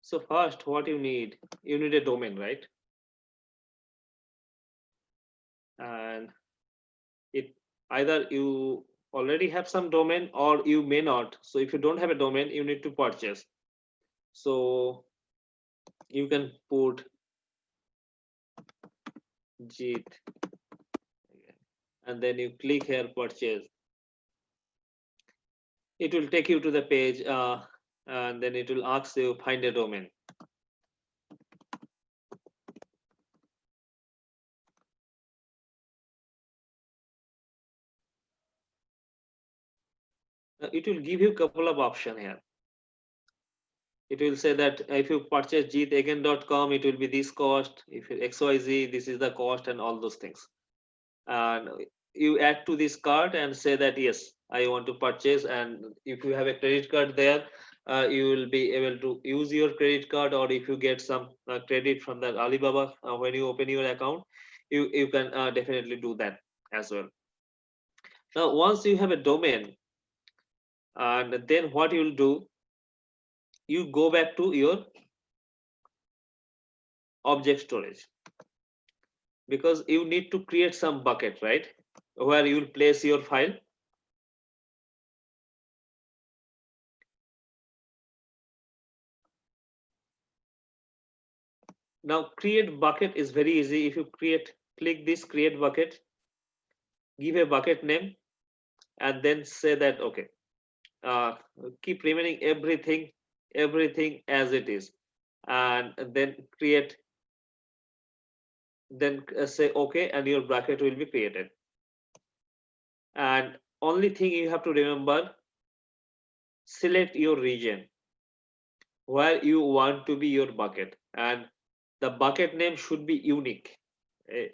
So first, what you need a domain, right? And it either you already have some domain or you may not. So if you don't have a domain, you need to purchase. So you can put JIT and then you click here purchase. It will take you to the page and then it will ask you find a domain. It will give you a couple of options here. It will say that if you purchase jitagain.com, it will be this cost. If you XYZ, this is the cost and all those things. And you add to this cart and say that yes, I want to purchase. And if you have a credit card there, you will be able to use your credit card, or if you get some credit from that Alibaba when you open your account, you can definitely do that as well. Now once you have a domain, and then what you will do, you go back to your object storage, because you need to create some bucket, right, where you will place your file. Now create bucket is very easy. If you click this create bucket, give a bucket name, and then say that okay, uh, keep remaining everything as it is, and then create, then say okay, and your bucket will be created. And only thing you have to remember, select your region where you want to be your bucket, and the bucket name should be unique eh,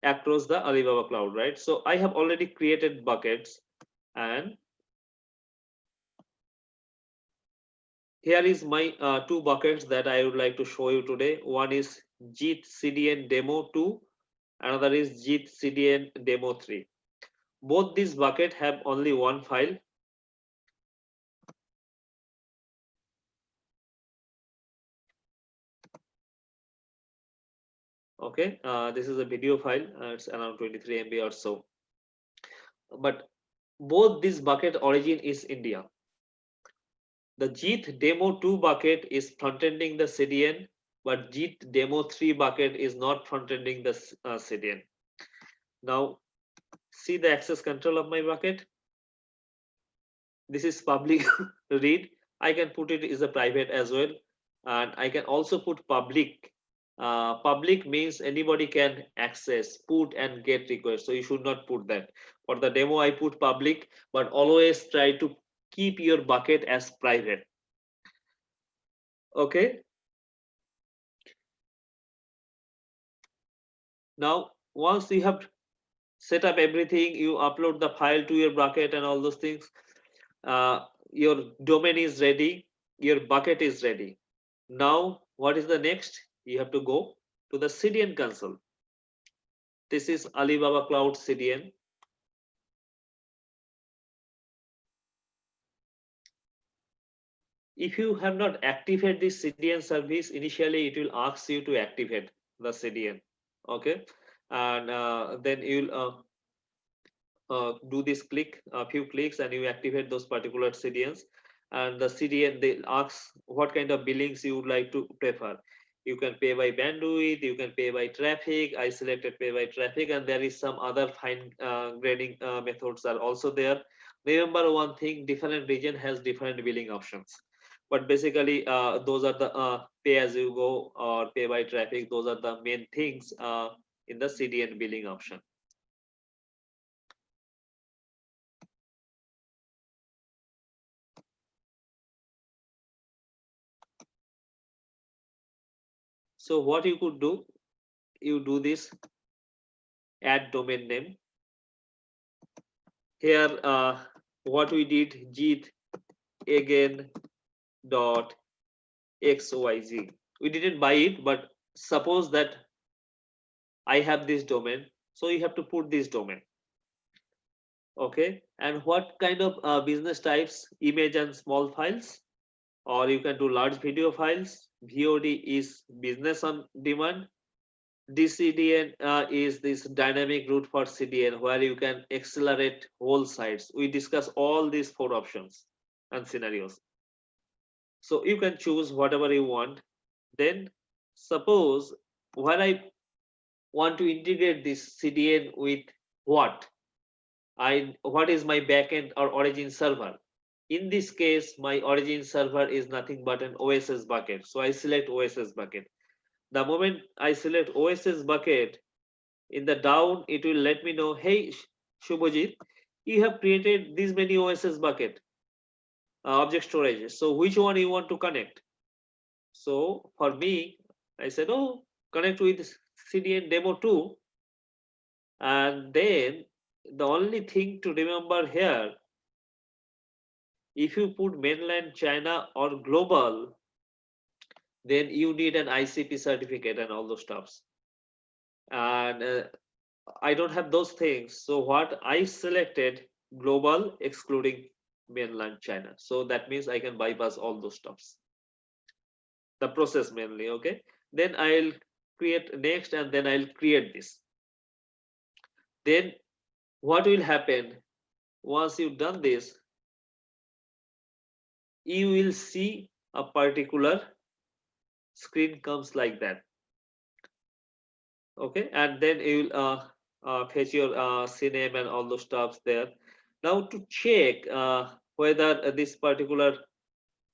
across the Alibaba cloud, right? So I have already created buckets, and here is my two buckets that I would like to show you today. One is JIT CDN demo 2, another is JIT CDN demo 3. Both these buckets have only one file. Okay, this is a video file. It's around 23 MB or so. But both this bucket origin is India. The JIT demo 2 bucket is front-ending the CDN, but JIT demo 3 bucket is not front-ending the CDN. Now, see the access control of my bucket. This is public read. I can put it as a private as well, and I can also put public. Public means anybody can access, put and get requests. So you should not put that. For the demo, I put public, but always try to keep your bucket as private. Okay. Now, once you have set up everything, you upload the file to your bucket and all those things. Your domain is ready, your bucket is ready. Now, what is the next? You have to go to the CDN console. This is Alibaba Cloud CDN. If you have not activated this CDN service, initially it will ask you to activate the CDN. Okay, and then you'll do this click, a few clicks, and you activate those particular CDNs. And the CDN, they ask what kind of billings you would like to prefer. You can pay by bandwidth, you can pay by traffic. I selected pay by traffic, and there is some other fine grading methods are also there. Remember one thing, different region has different billing options. But basically, those are the pay as you go or pay by traffic. Those are the main things in the CDN billing option. So what you could do, you do this add domain name. Here, what we did, Jeet again dot xyz. We didn't buy it, but suppose that I have this domain, so you have to put this domain. Okay, and what kind of business types? Image and small files, or you can do large video files. VOD is business on demand. DCDN is this dynamic route for CDN where you can accelerate whole sites. We discuss all these 4 options and scenarios. So you can choose whatever you want. Then suppose when I want to integrate this CDN with what? What is my backend or origin server? In this case, my origin server is nothing but an OSS bucket. So I select OSS bucket. The moment I select OSS bucket, in the down, it will let me know, hey, Shubhajit, you have created these many OSS bucket object storage. So which one you want to connect? So for me, I said, oh, connect with CDN demo 2. And then the only thing to remember here, if you put mainland China or global, then you need an ICP certificate and all those stuffs. And I don't have those things. So what I selected global excluding mainland China. So that means I can bypass all those stuffs. The process mainly, okay? Then I'll create next and then I'll create this. Then what will happen once you've done this? You will see a particular screen comes like that. Okay, and then you will fetch your CNAME and all those stuffs there. Now to check whether this particular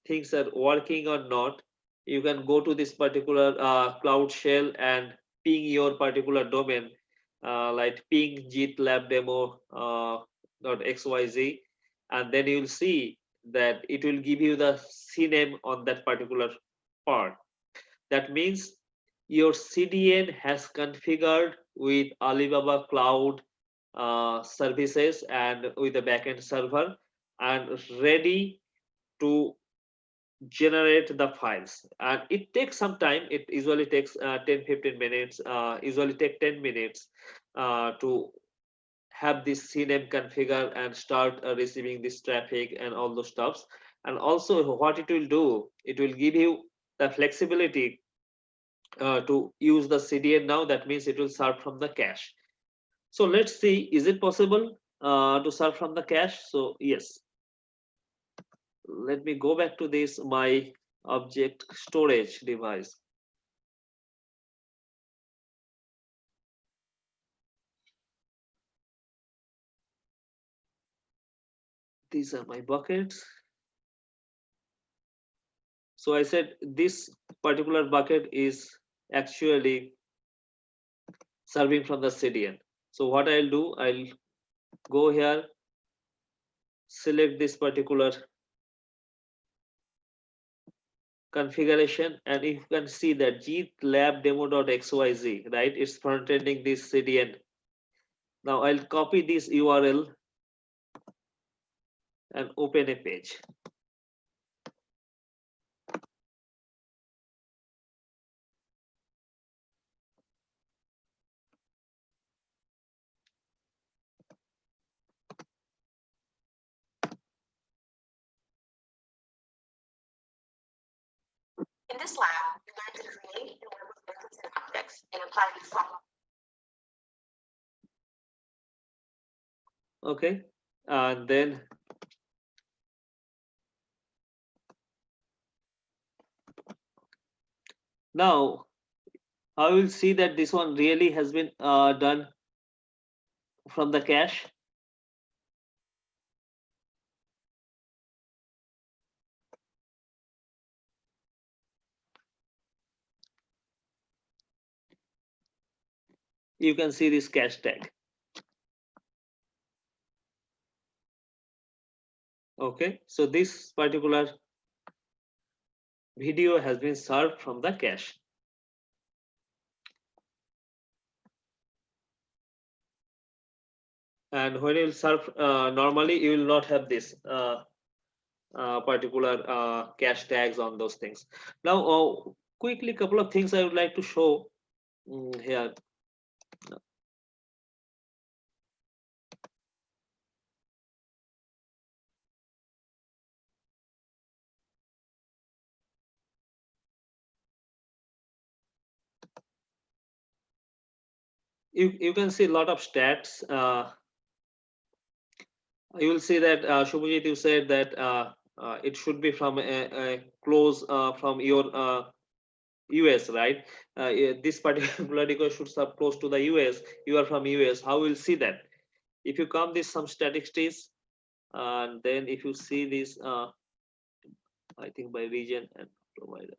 things are working or not, you can go to this particular cloud shell and ping your particular domain, like ping git lab demo .xyz, and then you'll see that it will give you the CNAME on that particular part. That means your CDN has configured with Alibaba Cloud services and with the backend server and ready to generate the files. And it takes some time. It usually takes 10-15 minutes, usually take 10 minutes to have this CNAME configure and start receiving this traffic and all those stuffs. And also what it will do, it will give you the flexibility to use the CDN now. That means it will serve from the cache. So let's see, is it possible to serve from the cache? So yes, let me go back to this, my object storage device. These are my buckets. So I said this particular bucket is actually serving from the CDN. So what I'll do, I'll go here, select this particular configuration, and you can see that gitlabdemo.xyz, right? It's front-ending this CDN. Now I'll copy this URL and open a page. In this lab, we learned to create and work with methods and objects and apply these software. Okay, and then now I will see that this one really has been done from the cache. you can see this cache tag. Okay, so this particular video has been served from the cache. And when you will serve, normally you will not have this particular cache tags on those things. Now, quickly, couple of things I would like to show here. You can see a lot of stats. You will see that Shubhajit, you said that it should be from a close from your US, right? This particular request should sub close to the US. You are from US. How will see that? If you come this some statistics, and then if you see this, I think by region and provider,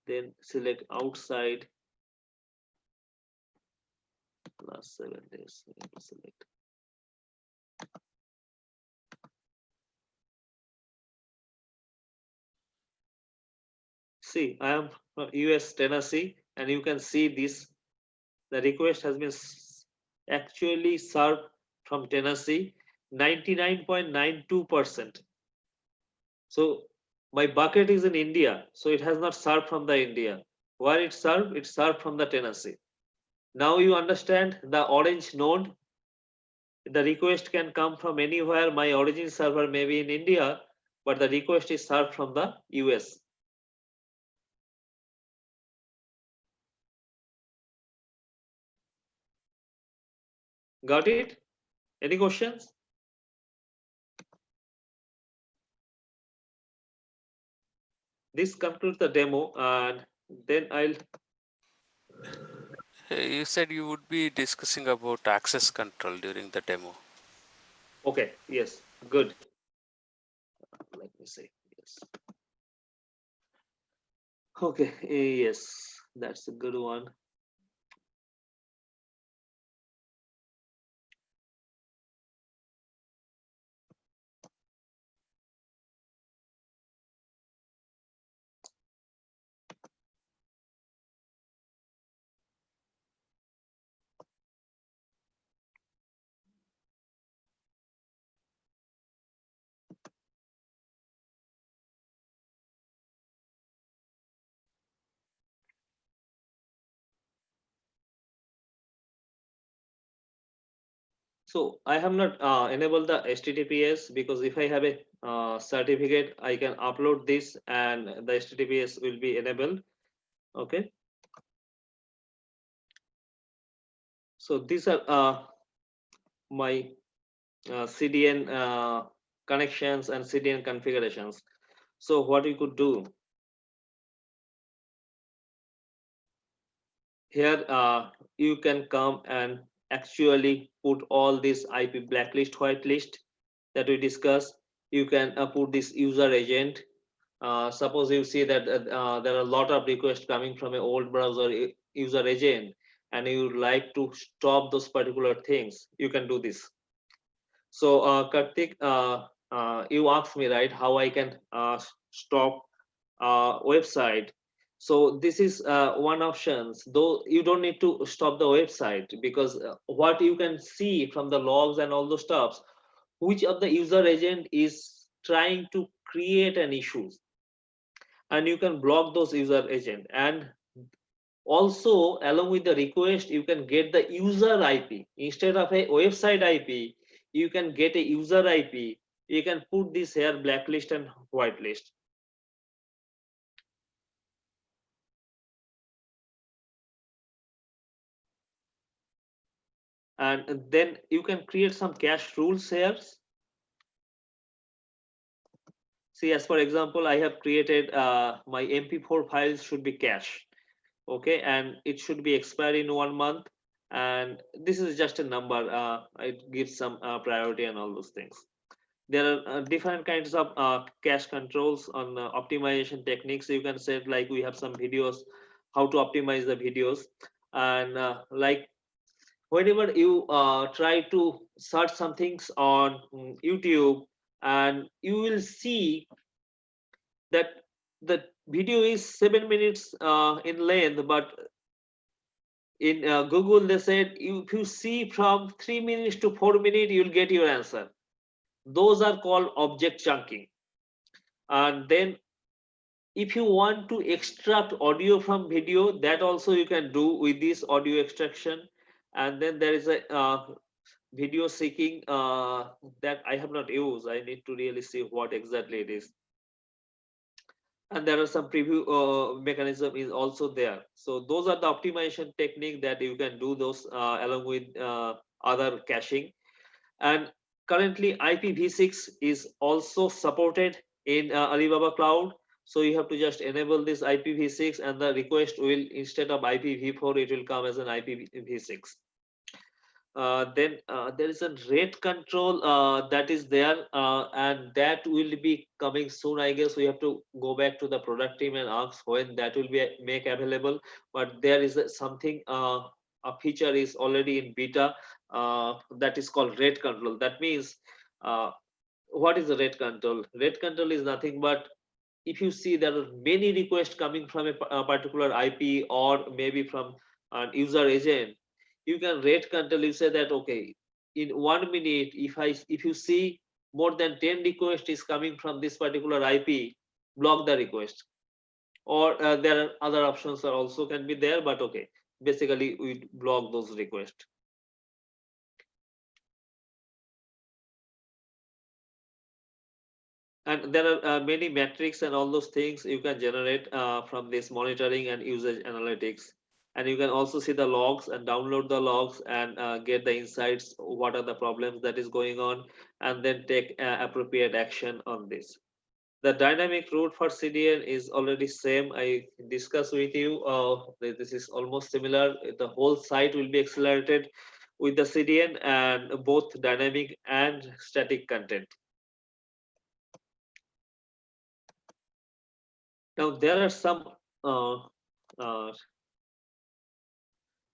then select outside last 7 days. Select. See, I am from US Tennessee, and you can see this. The request has been actually served from Tennessee, 99.92%. So my bucket is in India, so it has not served from the India. Where it served? It served from the Tennessee. Now you understand the orange node. The request can come from anywhere. My origin server may be in India, but the request is served from the US. Got it? Any questions? This concludes the demo, and then I'll. You said you would be discussing about access control during the demo. Okay, yes, good. Let me see. Yes. Okay, yes, that's a good one. So I have not enabled the HTTPS because if I have a certificate, I can upload this and the HTTPS will be enabled. Okay. So these are my CDN connections and CDN configurations. So what we could do here, you can come and actually put all this IP blacklist, whitelist that we discussed. You can put this user agent. Suppose you see that there are a lot of requests coming from an old browser user agent, and you would like to stop those particular things, you can do this. So Karthik, you asked me, right, how I can stop website. So this is one options, though you don't need to stop the website, because what you can see from the logs and all those stuffs, which of the user agent is trying to create an issue, and you can block those user agent. And also along with the request, you can get the user IP instead of a website IP. You can get a user IP. You can put this here, blacklist and whitelist. And then you can create some cache rules here. See, as for example, I have created my MP4 files should be cached. Okay, and it should be expired in 1 month. And this is just a number. It gives some priority and all those things. There are different kinds of cache controls on optimization techniques. You can say, like, we have some videos how to optimize the videos. And like whenever you try to search some things on YouTube, and you will see that the video is 7 minutes in length, but in Google they said if you see from 3 minutes to 4 minutes, you'll get your answer. Those are called object chunking. And then if you want to extract audio from video, that also you can do with this audio extraction. And then there is a video seeking that I have not used. I need to really see what exactly it is. And there are some preview mechanism is also there. So those are the optimization technique that you can do those along with other caching. And currently IPv6 is also supported in Alibaba Cloud. So you have to just enable this IPv6, and the request will, instead of IPv4, it will come as an IPv6. Then there is a rate control that is there, and that will be coming soon. I guess we have to go back to the product team and ask when that will be make available. But there is something, a feature is already in beta, that is called rate control. That means, what is the rate control? Rate control is nothing but, if you see there are many requests coming from a particular IP, or maybe from an user agent, you can rate control. You say that, okay, in 1 minute, if you see more than 10 requests is coming from this particular IP, block the request. Or there are other options are also can be there, but okay, basically we block those requests. And there are many metrics and all those things you can generate from this monitoring and usage analytics. And you can also see the logs and download the logs, and get the insights, what are the problems that is going on, and then take appropriate action on this. The dynamic route for CDN is already same. I discussed with you. This is almost similar. The whole site will be accelerated with the CDN, and both dynamic and static content. Now there are some uh, uh,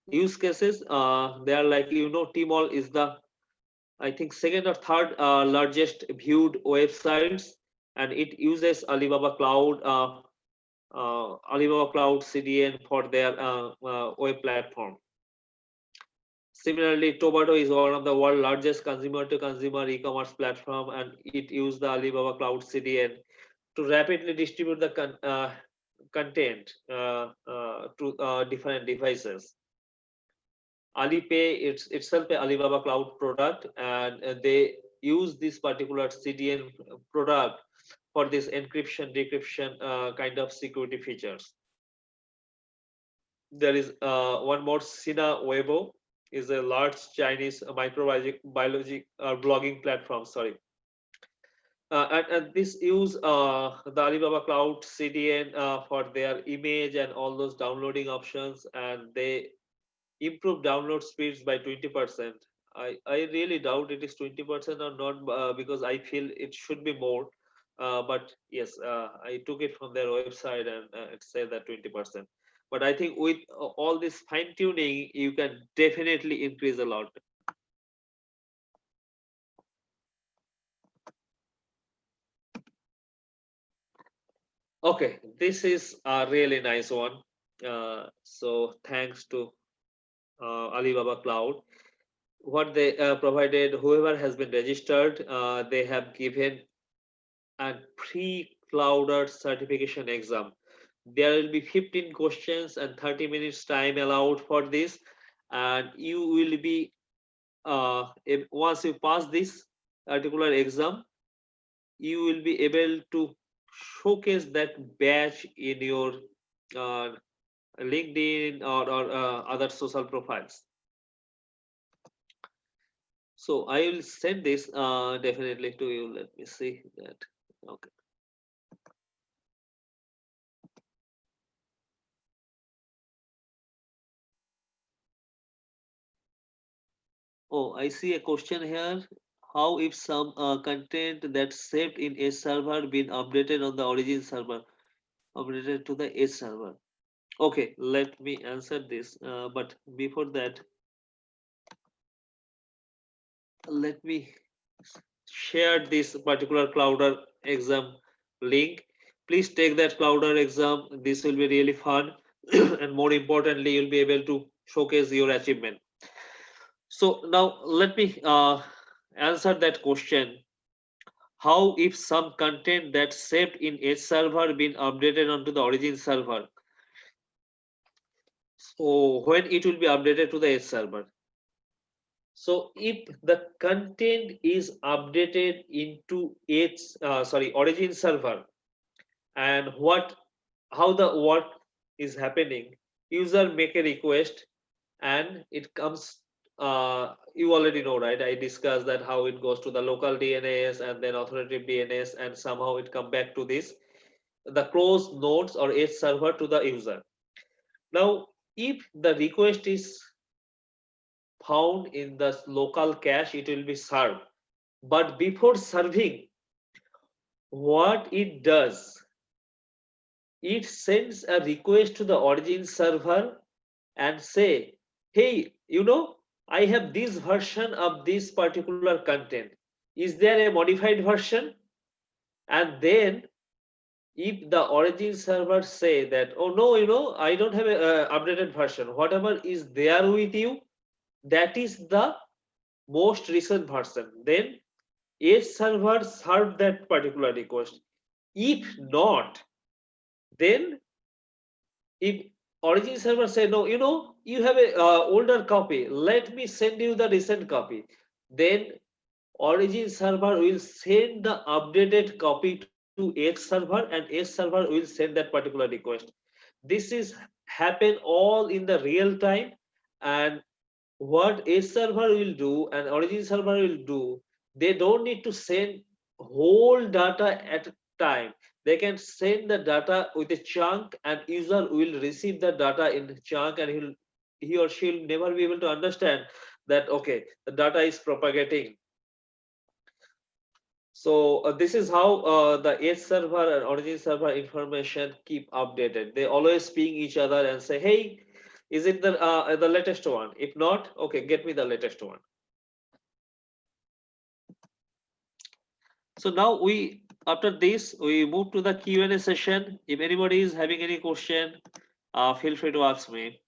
use cases. They are like, Tmall is the, I think, second or third largest viewed websites, and it uses Alibaba Cloud CDN for their web platform. Similarly, Tomato is one of the world's largest consumer-to-consumer e-commerce platform, and it uses the Alibaba Cloud CDN to rapidly distribute the content to different devices. Alipay, it's itself a Alibaba Cloud product, and they use this particular CDN product for this encryption, decryption kind of security features. There is one more, Sina Weibo, is a large Chinese microbiology blogging platform. Sorry. And this use the Alibaba Cloud CDN for their image and all those downloading options, and they improve download speeds by 20%. I really doubt it is 20% or not, because I feel it should be more. But yes, I took it from their website, and it said that 20%. But I think with all this fine tuning, you can definitely increase a lot. Okay, this is a really nice one. So thanks to Alibaba Cloud, what they provided, whoever has been registered, they have given a pre-clouded certification exam. There will be 15 questions and 30 minutes time allowed for this, and you will be once you pass this particular exam, you will be able to showcase that badge in your uh, LinkedIn, or other social profiles. So I will send this definitely to you. Let me see that. Okay. Oh, I see a question here. How if some content that's saved in a server been updated on the origin server, updated to the edge server? Okay, let me answer this. But before that, let me share this particular Clouder exam link. Please take that Clouder exam. This will be really fun, and more importantly, you'll be able to showcase your achievement. So now let me answer that question. How if some content that's saved in a server been updated onto the origin server? So when it will be updated to the edge server? So if the content is updated into its origin server, and how the what is happening, user make a request and it comes, you already know, right? I discussed that how it goes to the local DNS and then authoritative DNS, and somehow it come back to this the closed nodes or edge server to the user. Now if the request is found in the local cache, it will be served. But before serving, what it does, it sends a request to the origin server and say, hey, I have this version of this particular content. Is there a modified version? And then if the origin server say that, oh no, I don't have a updated version, whatever is there with you, that is the most recent version, then a server served that particular request. If not, then if origin server say no, you have a older copy, let me send you the recent copy, then origin server will send the updated copy to edge server, and edge server will send that particular request. This is happen all in the real time. And what a server will do and origin server will do, they don't need to send whole data at a time. They can send the data with a chunk, and user will receive the data in chunk, and he or she will never be able to understand that okay, the data is propagating. So this is how the edge server and origin server information keep updated. They always ping each other and say, hey, is it the latest one? If not, okay, get me the latest one. So now after this, we move to the Q&A session. If anybody is having any question, feel free to ask me.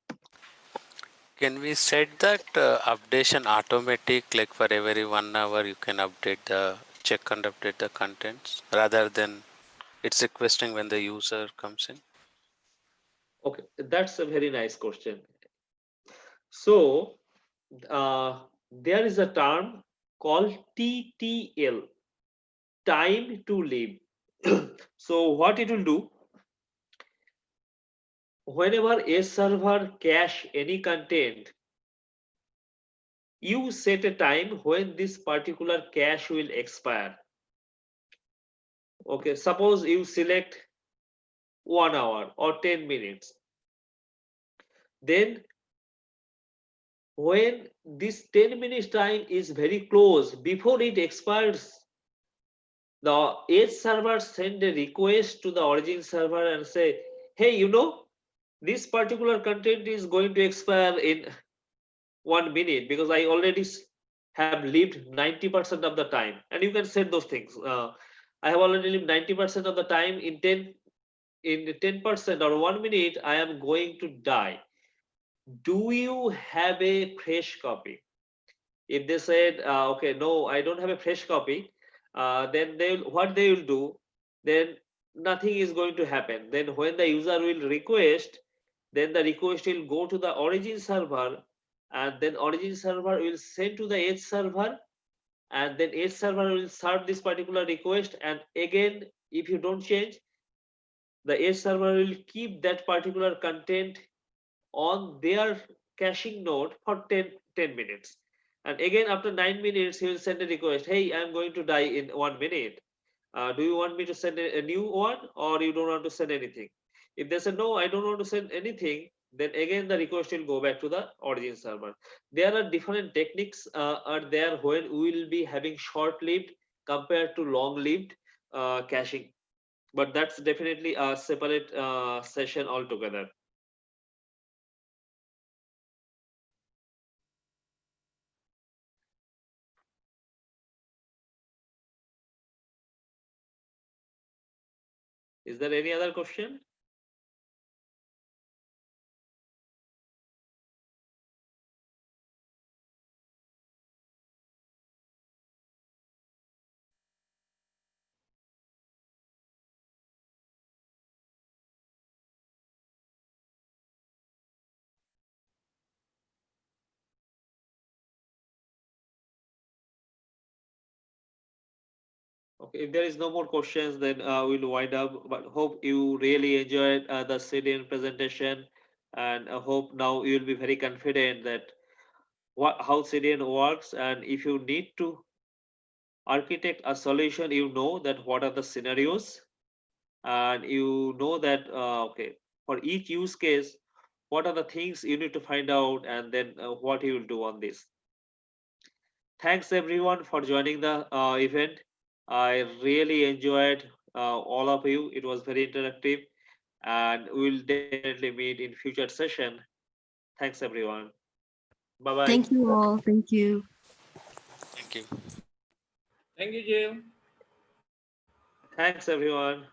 Can we set that updation automatic, like for every 1 hour you can update check and update the contents rather than it's requesting when the user comes in? Okay, that's a very nice question. So there is a term called TTL, time to live. So what it will do, whenever a server cache any content, you set a time when this particular cache will expire. Okay, suppose you select 1 hour or 10 minutes. Then when this 10 minutes time is very close, before it expires, the edge server send a request to the origin server and say, hey, this particular content is going to expire in 1 minute because I already have lived 90% of the time. And you can set those things. I have already lived 90% of the time. In 10% or 1 minute, I am going to die. Do you have a fresh copy? If they said, okay, no, I don't have a fresh copy, then what they will do, then nothing is going to happen. Then when the user will request, then the request will go to the origin server, and then origin server will send to the edge server, and then edge server will serve this particular request. And again, if you don't change, the edge server will keep that particular content on their caching node for 10 minutes. And again, after 9 minutes, he will send a request, hey, I'm going to die in 1 minute. Do you want me to send a new one, or you don't want to send anything? If they say, no, I don't want to send anything, then again, the request will go back to the origin server. There are different techniques are there when we will be having short-lived compared to long-lived caching. But that's definitely a separate session altogether. Is there any other question? Okay, if there is no more questions, then we'll wind up. But hope you really enjoyed the CDN presentation, and I hope now you'll be very confident that how CDN works, and if you need to architect a solution, you know that what are the scenarios, and you know that okay, for each use case, what are the things you need to find out, and then what you will do on this. Thanks everyone for joining the event. I really enjoyed all of you. It was very interactive, and we'll definitely meet in future session. Thanks everyone. Bye bye. Thank you all. Thank you. Thank you. Thank you, Jim. Thanks everyone.